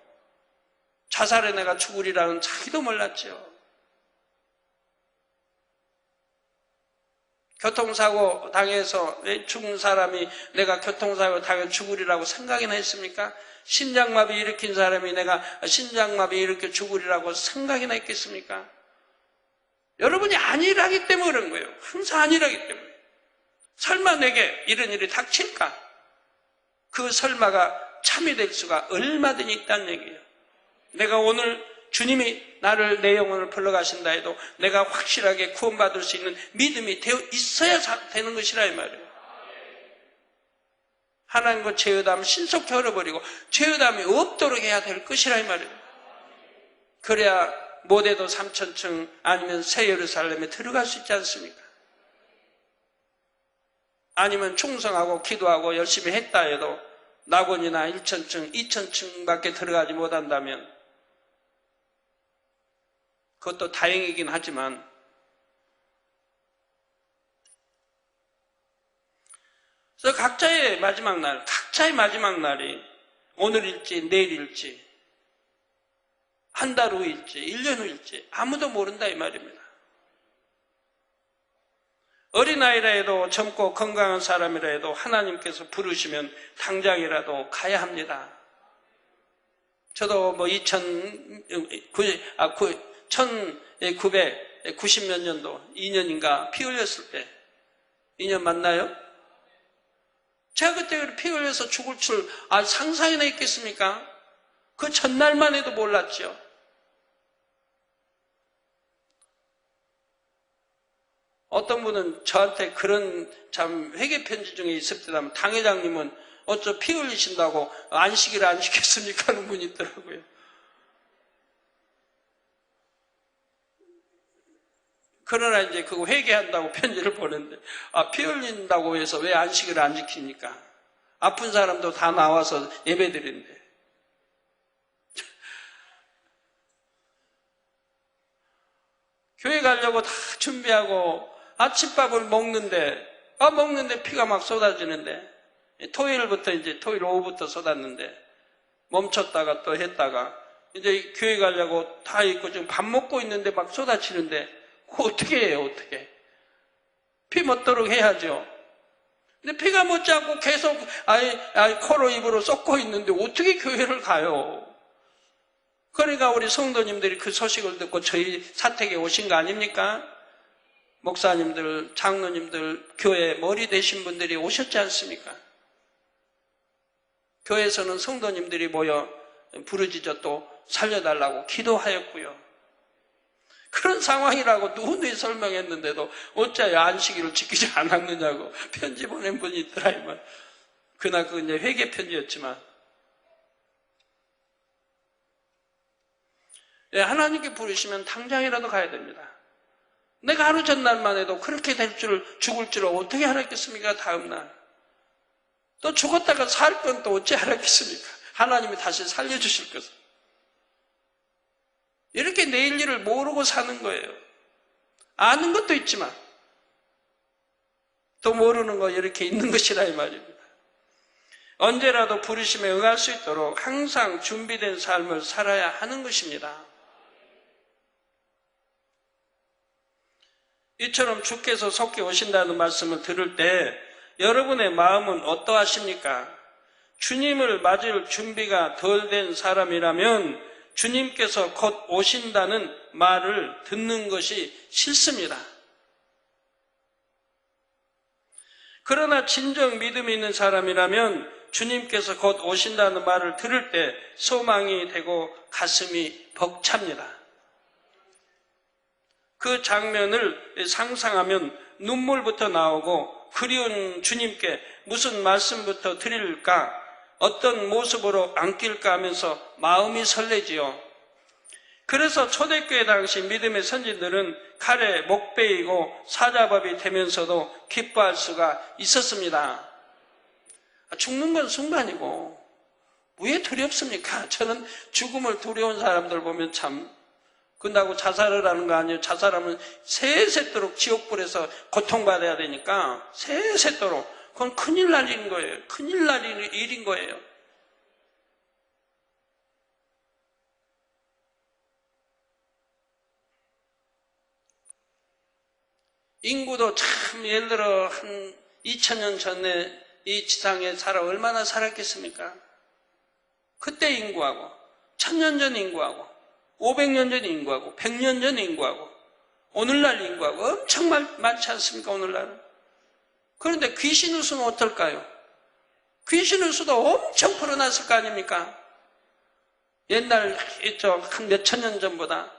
자살에 내가 죽으리라는 자기도 몰랐죠. 교통사고 당해서 죽은 사람이 내가 교통사고 당해 죽으리라고 생각이나 했습니까? 심장마비 일으킨 사람이 내가 심장마비 일으켜 죽으리라고 생각이나 했겠습니까? 여러분이 안일하기 때문에 그런 거예요. 항상 안일하기 때문에. 설마 내게 이런 일이 닥칠까? 그 설마가 참이 될 수가 얼마든지 있다는 얘기예요. 내가 오늘 주님이 나를 내 영혼을 불러가신다 해도 내가 확실하게 구원받을 수 있는 믿음이 되어 있어야 되는 것이라 이 말이에요. 하나님과 죄의담을 신속히 얼어버리고 죄의담이 없도록 해야 될 것이라 이 말이에요. 그래야 못해도 3,000층 아니면 새 예루살렘에 들어갈 수 있지 않습니까? 아니면 충성하고 기도하고 열심히 했다 해도 낙원이나 1,000층, 2,000층밖에 들어가지 못한다면 그것도 다행이긴 하지만 그래서 각자의 마지막 날이 오늘일지 내일일지 한 달 후일지 1년 후일지 아무도 모른다 이 말입니다. 어린아이라 해도 젊고 건강한 사람이라 해도 하나님께서 부르시면 당장이라도 가야 합니다. 저도 뭐 1990 몇 년도 2년인가 피 흘렸을 때 2년 맞나요? 제가 그때 피 흘려서 죽을 줄 상상이나 있겠습니까? 그 전날만 해도 몰랐죠. 어떤 분은 저한테 그런 참 회개 편지 중에 있을 때라면 당회장님은 어쩌 피 흘리신다고 안식일 안 시켰습니까? 하는 분이 있더라고요. 그러나 이제 그거 회개한다고 편지를 보냈는데 피 흘린다고 해서 왜 안식일을 안 지킵니까? 아픈 사람도 다 나와서 예배드리는데 교회 가려고 다 준비하고 아침밥을 먹는데 피가 막 쏟아지는데 토요일부터 이제 토요일 오후부터 쏟았는데 멈췄다가 또 했다가 이제 교회 가려고 다 있고 지금 밥 먹고 있는데 막 쏟아지는데 그거 어떻게 해요? 어떻게? 피 멎도록 해야죠. 근데 피가 멎지 않고 계속 코로 입으로 쏟고 있는데 어떻게 교회를 가요? 그러니까 우리 성도님들이 그 소식을 듣고 저희 사택에 오신 거 아닙니까? 목사님들, 장로님들, 교회 머리 되신 분들이 오셨지 않습니까? 교회에서는 성도님들이 모여 부르짖어 또 살려달라고 기도하였고요. 그런 상황이라고 누누이 설명했는데도 어찌하여 안식일을 지키지 않았느냐고 편지 보낸 분이 있더라 이 말. 그날 그 이제 회개 편지였지만 하나님께 부르시면 당장이라도 가야 됩니다. 내가 하루 전날만 해도 그렇게 될 줄 죽을 줄 어떻게 알았겠습니까? 다음날 또 죽었다가 살 건 또 어찌 알았겠습니까? 하나님이 다시 살려주실 것을. 이렇게 내일 일을 모르고 사는 거예요. 아는 것도 있지만 또 모르는 거 이렇게 있는 것이라 이 말입니다. 언제라도 부르심에 응할 수 있도록 항상 준비된 삶을 살아야 하는 것입니다. 이처럼 주께서 속히 오신다는 말씀을 들을 때 여러분의 마음은 어떠하십니까? 주님을 맞을 준비가 덜 된 사람이라면 주님께서 곧 오신다는 말을 듣는 것이 싫습니다. 그러나 진정 믿음이 있는 사람이라면 주님께서 곧 오신다는 말을 들을 때 소망이 되고 가슴이 벅찹니다. 그 장면을 상상하면 눈물부터 나오고 그리운 주님께 무슨 말씀부터 드릴까, 어떤 모습으로 안길까 하면서 마음이 설레지요. 그래서 초대교회 당시 믿음의 선진들은 칼에 목 베이고 사자밥이 되면서도 기뻐할 수가 있었습니다. 죽는 건 순간이고 왜 두렵습니까? 저는 죽음을 두려운 사람들 보면 참 끝나고 자살을 하는 거 아니에요. 자살하면 세세토록 지옥불에서 고통받아야 되니까 세세토록 그건 큰일 날 일인 거예요. 큰일 날 일인 거예요. 인구도 참 예를 들어 한 2000년 전에 이 지상에 얼마나 살았겠습니까? 그때 인구하고 1000년 전 인구하고 500년 전 인구하고 100년 전 인구하고 오늘날 인구하고 엄청 많지 않습니까? 오늘날은. 그런데 귀신의 수는 어떨까요? 귀신의 수도 엄청 불어났을 거 아닙니까? 옛날 한 몇천 년 전보다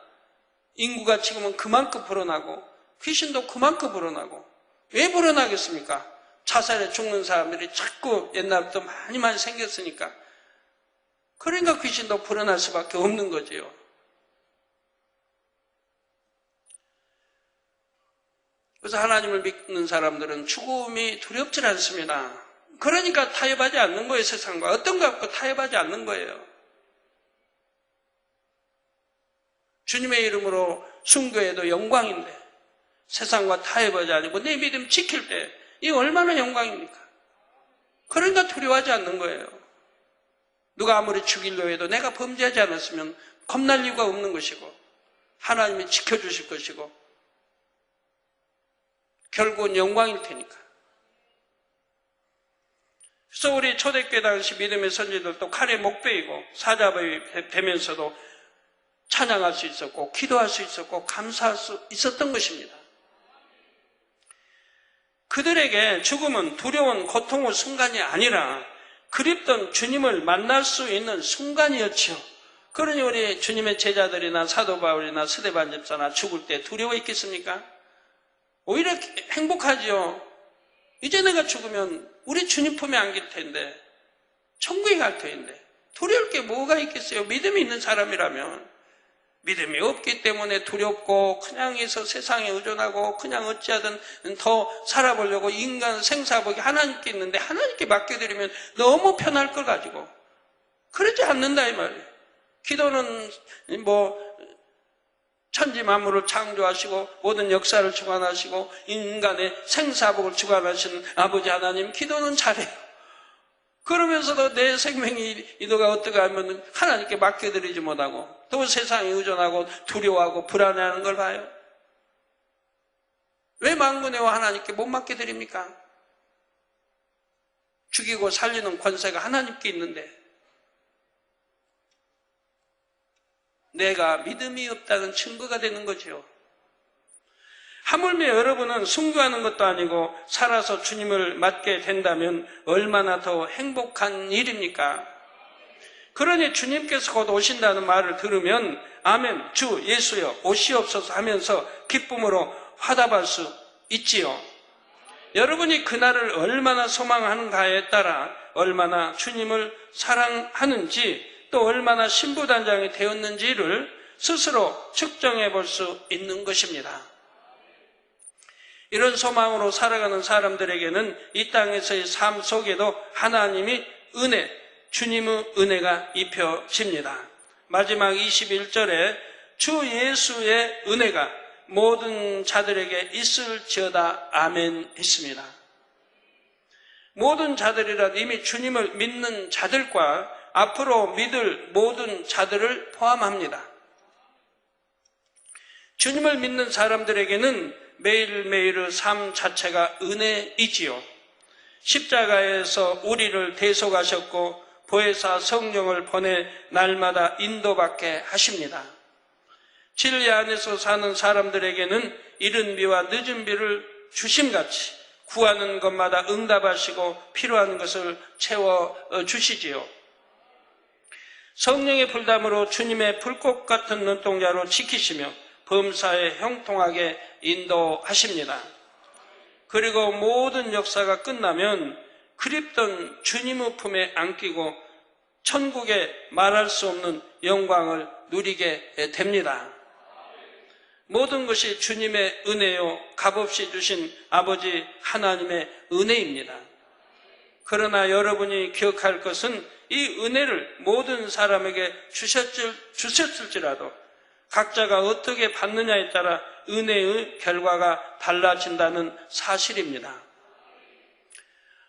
인구가 지금은 그만큼 불어나고 귀신도 그만큼 불어나고. 왜 불어나겠습니까? 자살에 죽는 사람들이 자꾸 옛날부터 많이 생겼으니까. 그러니까 귀신도 불어날 수밖에 없는 거지요. 그래서 하나님을 믿는 사람들은 죽음이 두렵질 않습니다. 그러니까 타협하지 않는 거예요. 세상과 어떤 것 갖고 타협하지 않는 거예요. 주님의 이름으로 순교해도 영광인데 세상과 타협하지 않고 내 믿음 지킬 때 이 얼마나 영광입니까? 그러니까 두려워하지 않는 거예요. 누가 아무리 죽이려 해도 내가 범죄하지 않았으면 겁날 이유가 없는 것이고 하나님이 지켜주실 것이고 결국은 영광일 테니까. 그래서 우리 초대교회 당시 믿음의 선지들도 칼에 목 베이고 사자벌이 되면서도 찬양할 수 있었고 기도할 수 있었고 감사할 수 있었던 것입니다. 그들에게 죽음은 두려운 고통의 순간이 아니라 그립던 주님을 만날 수 있는 순간이었지요. 그러니 우리 주님의 제자들이나 사도 바울이나 스데반 집사나 죽을 때 두려워했겠습니까? 오히려 행복하지요. 이제 내가 죽으면 우리 주님 품에 안길 텐데 천국에 갈 터인데 두려울 게 뭐가 있겠어요? 믿음이 있는 사람이라면. 믿음이 없기 때문에 두렵고 그냥 해서 세상에 의존하고 그냥 어찌하든 더 살아보려고 인간 생사복이 하나님께 있는데 하나님께 맡겨드리면 너무 편할 걸 가지고 그러지 않는다 이 말이에요. 기도는 천지 만물을 창조하시고 모든 역사를 주관하시고 인간의 생사복을 주관하시는 아버지 하나님 기도는 잘해요. 그러면서도 내 생명이 이도가 어떻게 하면 하나님께 맡겨드리지 못하고 또 세상에 의존하고 두려워하고 불안해하는 걸 봐요. 왜 만군의와 하나님께 못 맡겨드립니까? 죽이고 살리는 권세가 하나님께 있는데 내가 믿음이 없다는 증거가 되는 거죠. 하물며 여러분은 순교하는 것도 아니고 살아서 주님을 맞게 된다면 얼마나 더 행복한 일입니까? 그러니 주님께서 곧 오신다는 말을 들으면 아멘, 주 예수여 오시옵소서 하면서 기쁨으로 화답할 수 있지요. 여러분이 그날을 얼마나 소망하는가에 따라 얼마나 주님을 사랑하는지 또 얼마나 신부단장이 되었는지를 스스로 측정해 볼 수 있는 것입니다. 이런 소망으로 살아가는 사람들에게는 이 땅에서의 삶 속에도 하나님이 주님의 은혜가 입혀집니다. 마지막 21절에 주 예수의 은혜가 모든 자들에게 있을지어다 아멘 했습니다. 모든 자들이라 이미 주님을 믿는 자들과 앞으로 믿을 모든 자들을 포함합니다. 주님을 믿는 사람들에게는 매일매일의 삶 자체가 은혜이지요. 십자가에서 우리를 대속하셨고 보혜사 성령을 보내 날마다 인도받게 하십니다. 진리 안에서 사는 사람들에게는 이른 비와 늦은 비를 주심같이 구하는 것마다 응답하시고 필요한 것을 채워주시지요. 성령의 불담으로 주님의 불꽃 같은 눈동자로 지키시며 범사에 형통하게 인도하십니다. 그리고 모든 역사가 끝나면 그립던 주님의 품에 안기고 천국에 말할 수 없는 영광을 누리게 됩니다. 모든 것이 주님의 은혜요 값없이 주신 아버지 하나님의 은혜입니다. 그러나 여러분이 기억할 것은 이 은혜를 모든 사람에게 주셨을지라도 각자가 어떻게 받느냐에 따라 은혜의 결과가 달라진다는 사실입니다.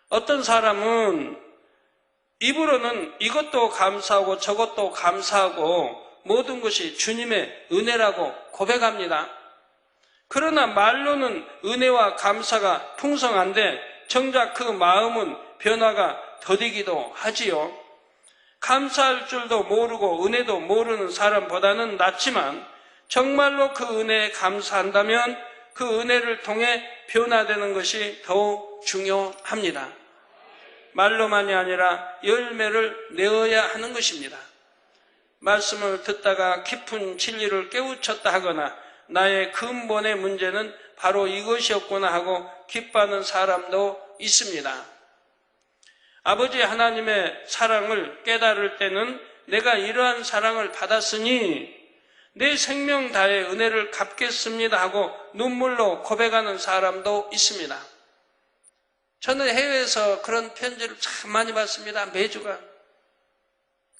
어떤 사람은 입으로는 이것도 감사하고 저것도 감사하고 모든 것이 주님의 은혜라고 고백합니다. 그러나 말로는 은혜와 감사가 풍성한데 정작 그 마음은 변화가 더디기도 하지요. 감사할 줄도 모르고 은혜도 모르는 사람보다는 낫지만 정말로 그 은혜에 감사한다면 그 은혜를 통해 변화되는 것이 더욱 중요합니다. 말로만이 아니라 열매를 내어야 하는 것입니다. 말씀을 듣다가 깊은 진리를 깨우쳤다 하거나 나의 근본의 문제는 바로 이것이었구나 하고 기뻐하는 사람도 있습니다. 아버지 하나님의 사랑을 깨달을 때는 내가 이러한 사랑을 받았으니 내 생명 다해 은혜를 갚겠습니다 하고 눈물로 고백하는 사람도 있습니다. 저는 해외에서 그런 편지를 참 많이 받습니다. 매주가.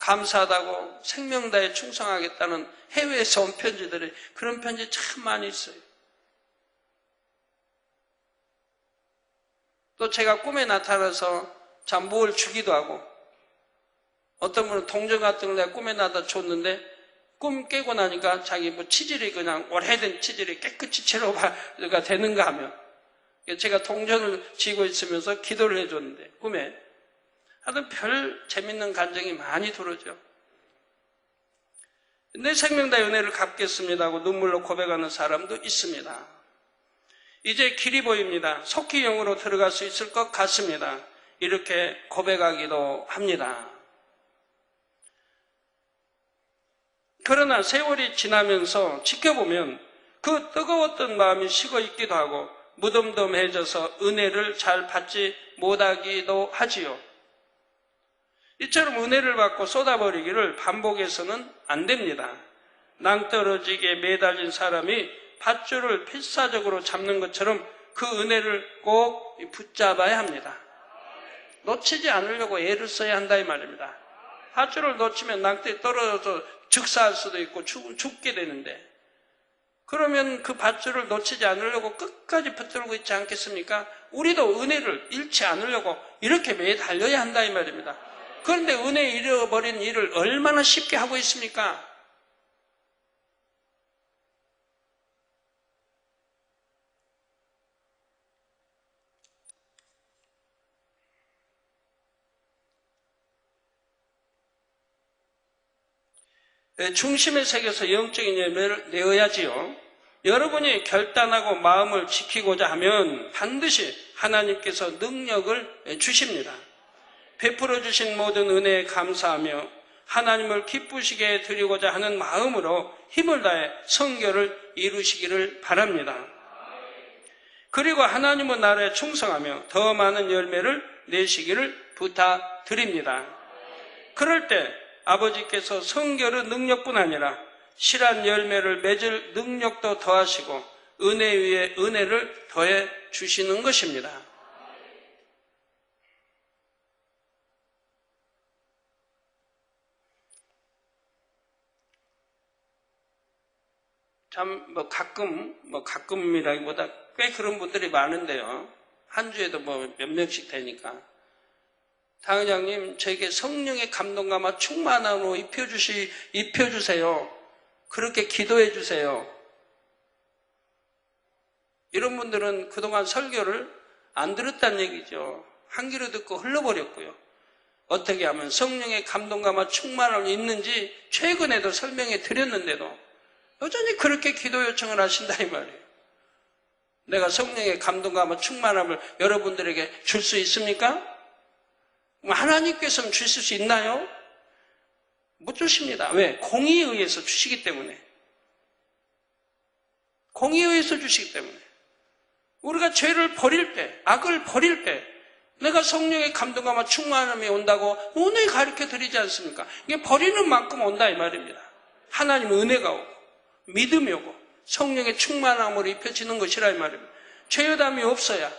감사하다고 생명 다해 충성하겠다는 해외에서 온 편지들이 그런 편지 참 많이 있어요. 또 제가 꿈에 나타나서 참 뭘 주기도 하고 어떤 분은 동전 같은 걸 내가 꿈에 나다 줬는데 꿈 깨고 나니까 자기 뭐 치질이 그냥 오래된 치질이 깨끗이 치료가 되는가 하며 제가 동전을 쥐고 있으면서 기도를 해줬는데 꿈에 하여튼 별 재밌는 감정이 많이 들어오죠. 내 생명 다의 은혜를 갚겠습니다 하고 눈물로 고백하는 사람도 있습니다. 이제 길이 보입니다. 속히 영으로 들어갈 수 있을 것 같습니다. 이렇게 고백하기도 합니다. 그러나 세월이 지나면서 지켜보면 그 뜨거웠던 마음이 식어 있기도 하고 무덤덤해져서 은혜를 잘 받지 못하기도 하지요. 이처럼 은혜를 받고 쏟아버리기를 반복해서는 안 됩니다. 낭떠러지게 매달린 사람이 밧줄을 필사적으로 잡는 것처럼 그 은혜를 꼭 붙잡아야 합니다. 놓치지 않으려고 애를 써야 한다 이 말입니다. 밧줄을 놓치면 낭떠에 떨어져서 즉사할 수도 있고 죽게 되는데 그러면 그 밧줄을 놓치지 않으려고 끝까지 붙들고 있지 않겠습니까? 우리도 은혜를 잃지 않으려고 이렇게 매달려야 한다 이 말입니다. 그런데 은혜 잃어버린 일을 얼마나 쉽게 하고 있습니까? 중심에 새겨서 영적인 열매를 내어야지요. 여러분이 결단하고 마음을 지키고자 하면 반드시 하나님께서 능력을 주십니다. 베풀어 주신 모든 은혜에 감사하며 하나님을 기쁘시게 드리고자 하는 마음으로 힘을 다해 성결을 이루시기를 바랍니다. 그리고 하나님의 나라에 충성하며 더 많은 열매를 내시기를 부탁드립니다. 그럴 때 아버지께서 성결의 능력뿐 아니라 실한 열매를 맺을 능력도 더하시고 은혜 위에 은혜를 더해 주시는 것입니다. 참 가끔이라기보다 꽤 그런 분들이 많은데요. 한 주에도 몇 명씩 되니까. 당 회장님, 저에게 성령의 감동감과 충만함으로 입혀주세요. 그렇게 기도해 주세요. 이런 분들은 그동안 설교를 안 들었다는 얘기죠. 한 귀로 듣고 흘러버렸고요. 어떻게 하면 성령의 감동감과 충만함을 입는지 최근에도 설명해 드렸는데도 여전히 그렇게 기도 요청을 하신다 이 말이에요. 내가 성령의 감동감과 충만함을 여러분들에게 줄 수 있습니까? 하나님께서는 주실 수 있나요? 못 주십니다. 왜? 공의에 의해서 주시기 때문에. 공의에 의해서 주시기 때문에. 우리가 죄를 버릴 때, 악을 버릴 때 내가 성령의 감동감과 충만함이 온다고 오늘 가르쳐 드리지 않습니까? 이게 버리는 만큼 온다 이 말입니다. 하나님 은혜가 오고 믿음이 오고 성령의 충만함으로 입혀지는 것이라 이 말입니다. 죄의담이 없어야,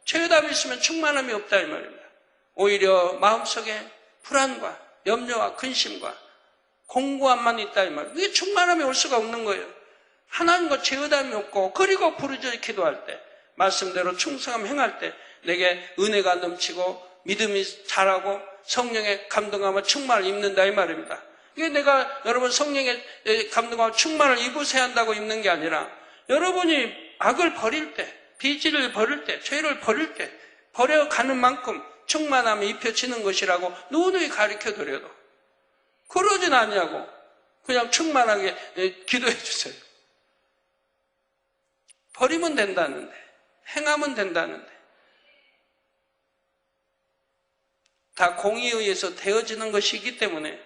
죄의담이 있으면 충만함이 없다 이 말입니다. 오히려 마음속에 불안과 염려와 근심과 공고함만 있다 이 말이에요. 이게 충만함이 올 수가 없는 거예요. 하나님과 죄의담이 없고 그리고 부르짖어 기도할 때 말씀대로 충성함 행할 때 내게 은혜가 넘치고 믿음이 자라고 성령의 감동함과 충만을 입는다 이 말입니다. 이게 내가 여러분 성령의 감동함과 충만을 입으셔야 한다고 입는 게 아니라 여러분이 악을 버릴 때, 비질을 버릴 때, 죄를 버릴 때 버려가는 만큼 충만함이 입혀지는 것이라고 누누이 가르쳐드려도 그러진 않냐고 그냥 충만하게 기도해 주세요. 버리면 된다는데, 행하면 된다는데 다 공의에 의해서 되어지는 것이기 때문에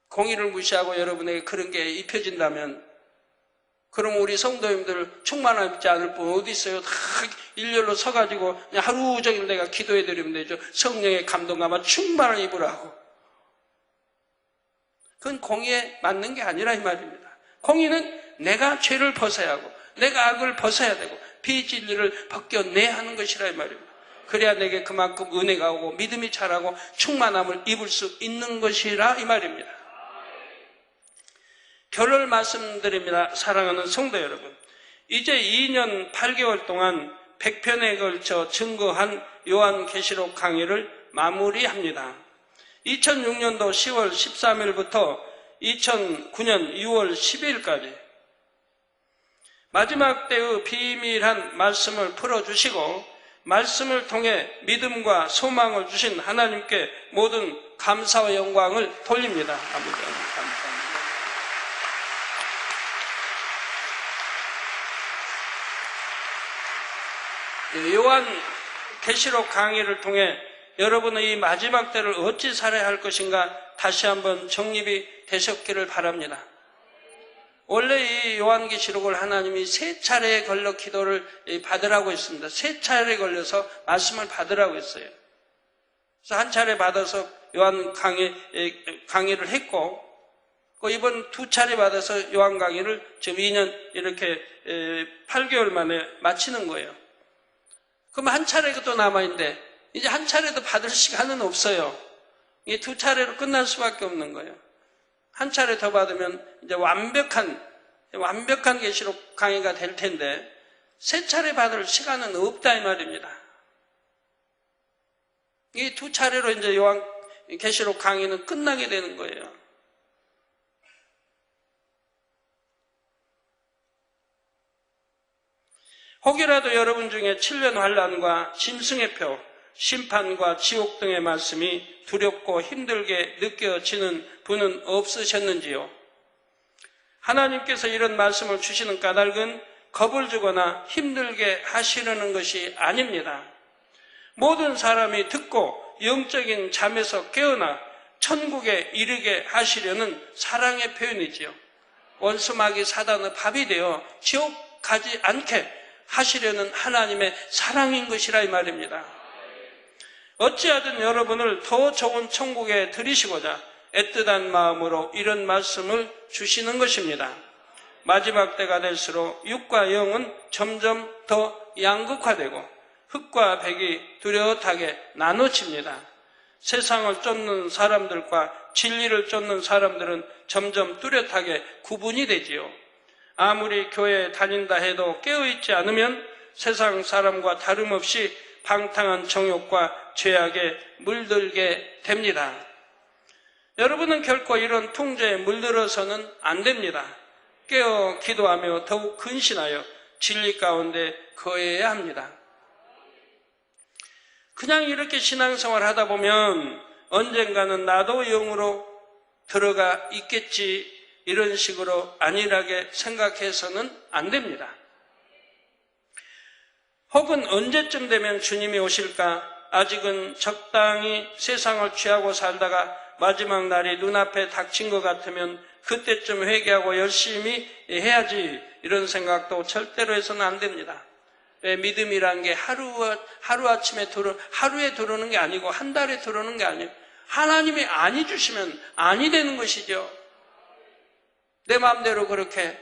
공의를 무시하고 여러분에게 그런 게 입혀진다면 그럼 우리 성도님들 충만하지 않을 분 어디 있어요? 다 일렬로 서가지고 그냥 하루 종일 내가 기도해드리면 되죠. 성령의 감동감아 충만을 입으라고. 그건 공의에 맞는 게 아니라 이 말입니다. 공의는 내가 죄를 벗어야 하고 내가 악을 벗어야 되고 비진리를 벗겨내야 하는 것이라 이 말입니다. 그래야 내게 그만큼 은혜가 오고 믿음이 자라고 충만함을 입을 수 있는 것이라 이 말입니다. 결론을 말씀드립니다. 사랑하는 성도 여러분, 이제 2년 8개월 동안 100편에 걸쳐 증거한 요한계시록 강의를 마무리합니다. 2006년도 10월 13일부터 2009년 6월 12일까지 마지막 때의 비밀한 말씀을 풀어주시고 말씀을 통해 믿음과 소망을 주신 하나님께 모든 감사와 영광을 돌립니다. 아버지 감사합니다. 요한 계시록 강의를 통해 여러분의 이 마지막 때를 어찌 살아야 할 것인가 다시 한번 정립이 되셨기를 바랍니다. 원래 이 요한계시록을 하나님이 3차례에 걸려 기도를 받으라고 했습니다. 3차례에 걸려서 말씀을 받으라고 했어요. 그래서 한 차례 받아서 요한 강의를 했고 이번 2차례 받아서 요한 강의를 지금 2년 이렇게 8개월 만에 마치는 거예요. 그럼 한 차례가 또 남아있는데 이제 한 차례도 받을 시간은 없어요. 이게 2차례로 끝날 수밖에 없는 거예요. 한 차례 더 받으면 이제 완벽한 계시록 강의가 될 텐데 3차례 받을 시간은 없다 이 말입니다. 이 2차례로 이제 요한 계시록 강의는 끝나게 되는 거예요. 혹이라도 여러분 중에 7년 환난과 짐승의 표, 심판과 지옥 등의 말씀이 두렵고 힘들게 느껴지는 분은 없으셨는지요? 하나님께서 이런 말씀을 주시는 까닭은 겁을 주거나 힘들게 하시려는 것이 아닙니다. 모든 사람이 듣고 영적인 잠에서 깨어나 천국에 이르게 하시려는 사랑의 표현이지요. 원수마귀 사단의 밥이 되어 지옥 가지 않게 하시려는 하나님의 사랑인 것이라 이 말입니다. 어찌하든 여러분을 더 좋은 천국에 들이시고자 애틋한 마음으로 이런 말씀을 주시는 것입니다. 마지막 때가 될수록 육과 영은 점점 더 양극화되고 흑과 백이 뚜렷하게 나눠집니다. 세상을 쫓는 사람들과 진리를 쫓는 사람들은 점점 뚜렷하게 구분이 되지요. 아무리 교회에 다닌다 해도 깨어있지 않으면 세상 사람과 다름없이 방탕한 정욕과 죄악에 물들게 됩니다. 여러분은 결코 이런 통제에 물들어서는 안 됩니다. 깨어 기도하며 더욱 근신하여 진리 가운데 거해야 합니다. 그냥 이렇게 신앙생활 하다 보면 언젠가는 나도 영으로 들어가 있겠지 이런 식으로 안일하게 생각해서는 안 됩니다. 혹은 언제쯤 되면 주님이 오실까? 아직은 적당히 세상을 취하고 살다가 마지막 날이 눈앞에 닥친 것 같으면 그때쯤 회개하고 열심히 해야지 이런 생각도 절대로 해서는 안 됩니다. 믿음이란 게 하루아침에 하루에 들어오는 게 아니고 한 달에 들어오는 게 아니에요. 하나님이 아니 주시면 아니 되는 것이죠. 내 마음대로 그렇게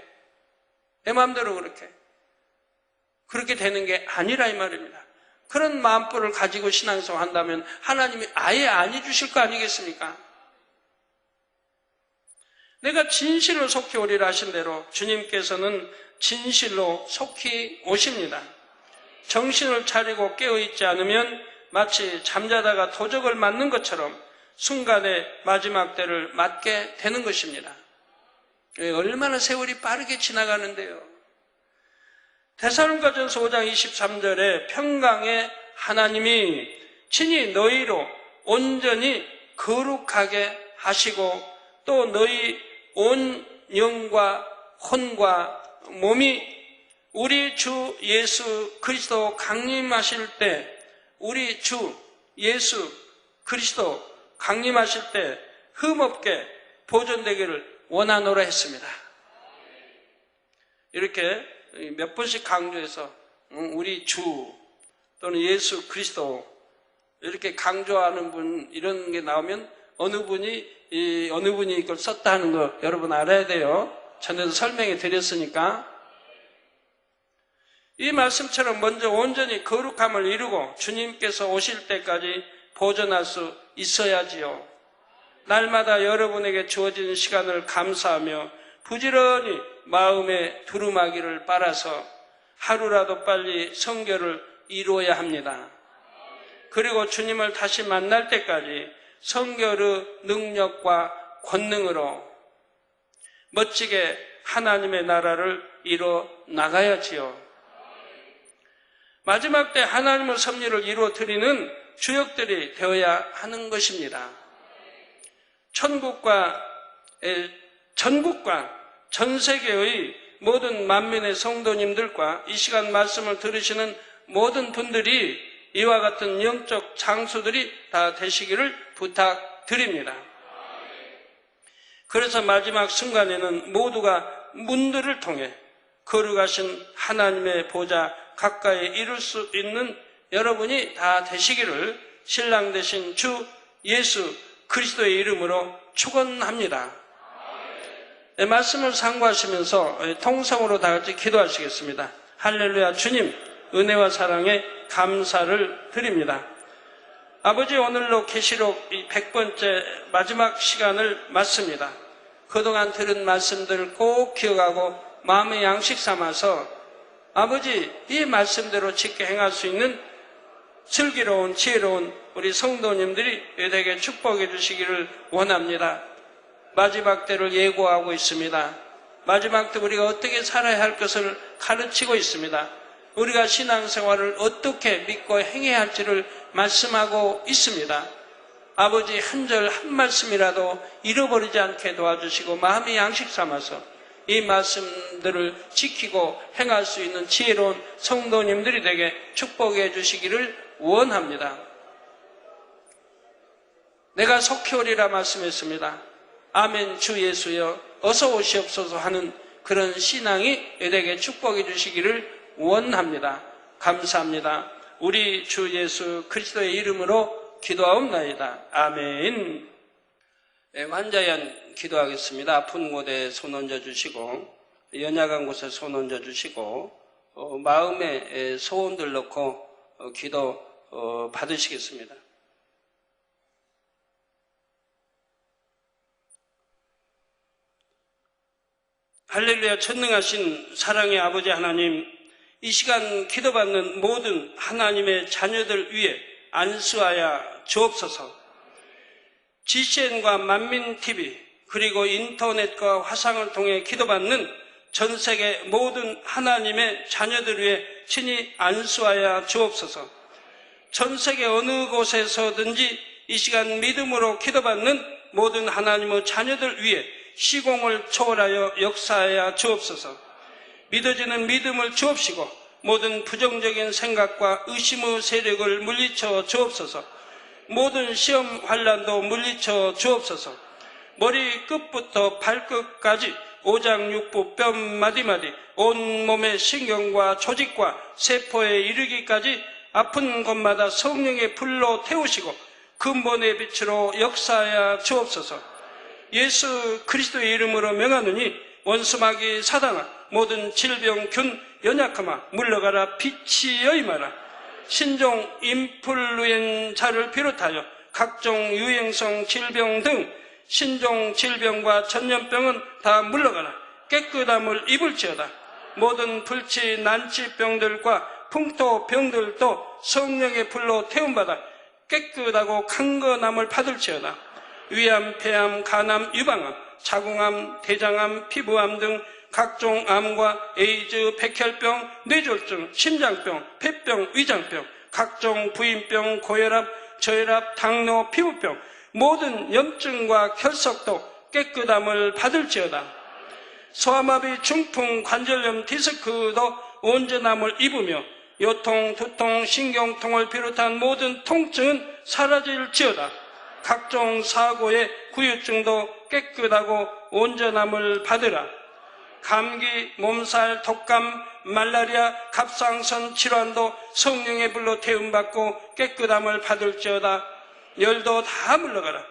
되는 게 아니라 이 말입니다. 그런 마음보를 가지고 신앙생활 한다면 하나님이 아예 아니 주실 거 아니겠습니까? 내가 진실로 속히 오리라 하신 대로 주님께서는 진실로 속히 오십니다. 정신을 차리고 깨어있지 않으면 마치 잠자다가 도적을 맞는 것처럼 순간에 마지막 때를 맞게 되는 것입니다. 얼마나 세월이 빠르게 지나가는데요. 데살로니가전서 5장 23절에 평강의 하나님이 친히 너희로 온전히 거룩하게 하시고 또 너희 온 영과 혼과 몸이 우리 주 예수 그리스도 강림하실 때, 우리 주 예수 그리스도 강림하실 때 흠없게 보존되기를 원하노라 했습니다. 이렇게 몇 번씩 강조해서 우리 주 또는 예수 그리스도 이렇게 강조하는 분, 이런 게 나오면 어느 분이 이걸 썼다 하는 거 여러분 알아야 돼요. 전에도 설명해 드렸으니까. 이 말씀처럼 먼저 온전히 거룩함을 이루고 주님께서 오실 때까지 보존할 수 있어야지요. 날마다 여러분에게 주어진 시간을 감사하며 부지런히 마음의 두루마기를 빨아서 하루라도 빨리 성결을 이루어야 합니다. 그리고 주님을 다시 만날 때까지 성결의 능력과 권능으로 멋지게 하나님의 나라를 이뤄 나가야지요. 마지막 때 하나님의 섭리를 이루어 드리는 주역들이 되어야 하는 것입니다. 전국과 전 세계의 모든 만민의 성도님들과 이 시간 말씀을 들으시는 모든 분들이 이와 같은 영적 장수들이 다 되시기를 부탁드립니다. 그래서 마지막 순간에는 모두가 문들을 통해 거룩하신 하나님의 보좌 가까이 이룰 수 있는 여러분이 다 되시기를 신랑 되신 주 예수 그리스도의 이름으로 축원합니다. 말씀을 상고하시면서 통성으로 다 같이 기도하시겠습니다. 할렐루야. 주님 은혜와 사랑에 감사를 드립니다. 아버지, 오늘로 계시록 100번째 마지막 시간을 맞습니다. 그동안 들은 말씀들을 꼭 기억하고 마음의 양식 삼아서 아버지, 이 말씀대로 지켜 행할 수 있는 슬기로운 지혜로운 우리 성도님들이 되게 축복해 주시기를 원합니다. 마지막 때를 예고하고 있습니다. 마지막 때 우리가 어떻게 살아야 할 것을 가르치고 있습니다. 우리가 신앙생활을 어떻게 믿고 행해야 할지를 말씀하고 있습니다. 아버지, 한 절 한 말씀이라도 잃어버리지 않게 도와주시고 마음의 양식 삼아서 이 말씀들을 지키고 행할 수 있는 지혜로운 성도님들이 되게 축복해 주시기를 원합니다. 내가 속히 오리라 말씀했습니다. 아멘. 주 예수여 어서 오시옵소서 하는 그런 신앙이 되게 축복해 주시기를 원합니다. 감사합니다. 우리 주 예수 그리스도의 이름으로 기도하옵나이다. 아멘. 환자연 기도하겠습니다. 아픈 곳에 손 얹어 주시고 연약한 곳에 손 얹어 주시고 마음에 소원들 넣고 기도 받으시겠습니다. 할렐루야. 전능하신 사랑의 아버지 하나님, 이 시간 기도받는 모든 하나님의 자녀들 위해 안수하여 주옵소서. GCN과 만민TV 그리고 인터넷과 화상을 통해 기도받는 전 세계 모든 하나님의 자녀들 위해 친히 안수하여 주옵소서. 전 세계 어느 곳에서든지 이 시간 믿음으로 기도받는 모든 하나님의 자녀들 위해 시공을 초월하여 역사하여 주옵소서. 믿어지는 믿음을 주옵시고 모든 부정적인 생각과 의심의 세력을 물리쳐 주옵소서. 모든 시험 환난도 물리쳐 주옵소서. 머리 끝부터 발끝까지 오장육부 뼈 마디마디 온몸의 신경과 조직과 세포에 이르기까지 아픈 곳마다 성령의 불로 태우시고 근본의 빛으로 역사하여 주옵소서. 예수 그리스도의 이름으로 명하노니 원수마귀 사단아, 모든 질병균 연약함아 물러가라. 빛이여 임하라. 신종 인플루엔자를 비롯하여 각종 유행성 질병 등 신종 질병과 전염병은 다 물러가라. 깨끗함을 입을지어다. 모든 불치 난치병들과 풍토병들도 성령의 불로 태움받아 깨끗하고 강건함을 받을지어다. 위암, 폐암, 간암, 유방암, 자궁암, 대장암, 피부암 등 각종 암과 에이즈, 백혈병, 뇌졸중, 심장병, 폐병, 위장병, 각종 부인병, 고혈압, 저혈압, 당뇨, 피부병, 모든 염증과 결석도 깨끗함을 받을지어다. 소아마비, 중풍, 관절염, 디스크도 온전함을 입으며 요통, 두통, 신경통을 비롯한 모든 통증은 사라질지어다. 각종 사고의 후유증도 깨끗하고 온전함을 받으라. 감기, 몸살, 독감, 말라리아, 갑상선 질환도 성령의 불로 태움받고 깨끗함을 받을지어다. 열도 다 물러가라.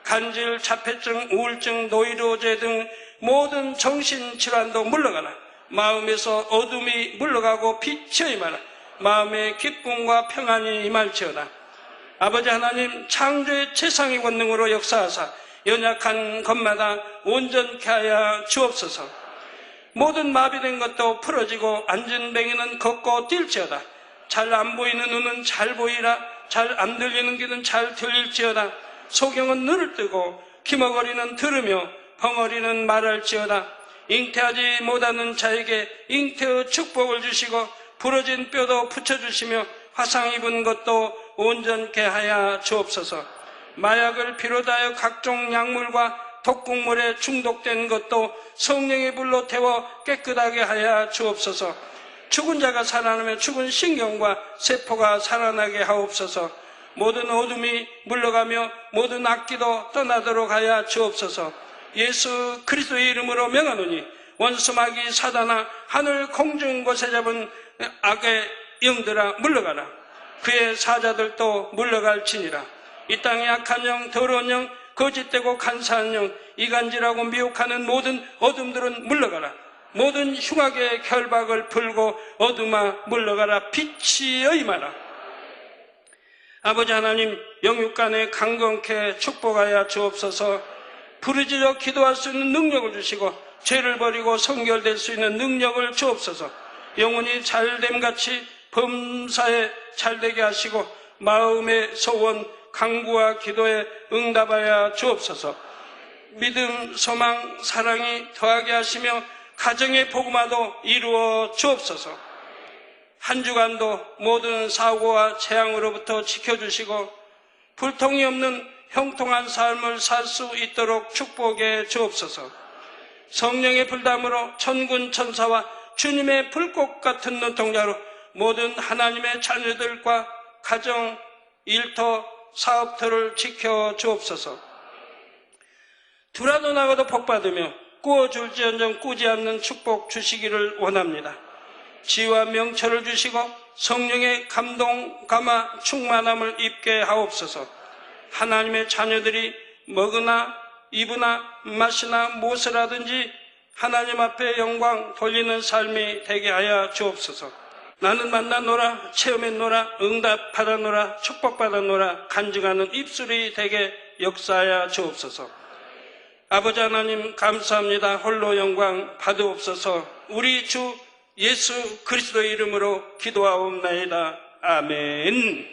간질, 자폐증, 우울증, 노이로제 등 모든 정신질환도 물러가라. 마음에서 어둠이 물러가고 빛이 임하라. 마음의 기쁨과 평안이 임할지어다. 아버지 하나님, 창조의 최상의 권능으로 역사하사 연약한 것마다 온전케 하여 주옵소서. 모든 마비된 것도 풀어지고 앉은 뱅이는 걷고 뛸지어다. 잘 안 보이는 눈은 잘 보이라. 잘 안 들리는 귀는 잘 들릴지어다. 소경은 눈을 뜨고 기머거리는 들으며 벙어리는 말할지어다. 잉태하지 못하는 자에게 잉태의 축복을 주시고 부러진 뼈도 붙여주시며 화상 입은 것도 온전케 하여 주옵소서. 마약을 비롯하여 각종 약물과 독극물에 중독된 것도 성령의 불로 태워 깨끗하게 하여 주옵소서. 죽은 자가 살아나며 죽은 신경과 세포가 살아나게 하옵소서. 모든 어둠이 물러가며 모든 악기도 떠나도록 하여 주옵소서. 예수 그리스도의 이름으로 명하노니 원수 마귀 사단아, 하늘 공중 곳에 잡은 악의 영들아 물러가라. 그의 사자들도 물러갈지니라. 이 땅의 악한 영, 더러운 영, 거짓되고 간사한 영, 이간질하고 미혹하는 모든 어둠들은 물러가라. 모든 흉악의 결박을 풀고 어둠아 물러가라. 빛이 임하라. 아버지 하나님, 영육간에 강건케 축복하여 주옵소서. 부르짖어 기도할 수 있는 능력을 주시고 죄를 버리고 성결될 수 있는 능력을 주옵소서. 영혼이 잘됨같이 범사에 잘되게 하시고 마음의 소원, 강구와 기도에 응답하여 주옵소서. 믿음, 소망, 사랑이 더하게 하시며 가정의 복음화도 이루어 주옵소서. 한 주간도 모든 사고와 재앙으로부터 지켜주시고 불통이 없는 형통한 삶을 살 수 있도록 축복해 주옵소서. 성령의 불담으로 천군 천사와 주님의 불꽃 같은 눈동자로 모든 하나님의 자녀들과 가정, 일터, 사업터를 지켜 주옵소서. 두라도 나가도 복받으며 꾸어줄지언정 꾸지 않는 축복 주시기를 원합니다. 지혜와 명철을 주시고 성령의 감동, 감화, 충만함을 입게 하옵소서. 하나님의 자녀들이 먹으나 입으나 마시나 무엇을 하든지 하나님 앞에 영광 돌리는 삶이 되게 하여 주옵소서. 나는 만나노라, 체험했노라, 응답받아노라, 축복받아노라, 간증하는 입술이 되게 역사하여 주옵소서. 아버지 하나님 감사합니다. 홀로 영광 받으옵소서. 우리 주 예수 그리스도의 이름으로 기도하옵나이다. 아멘.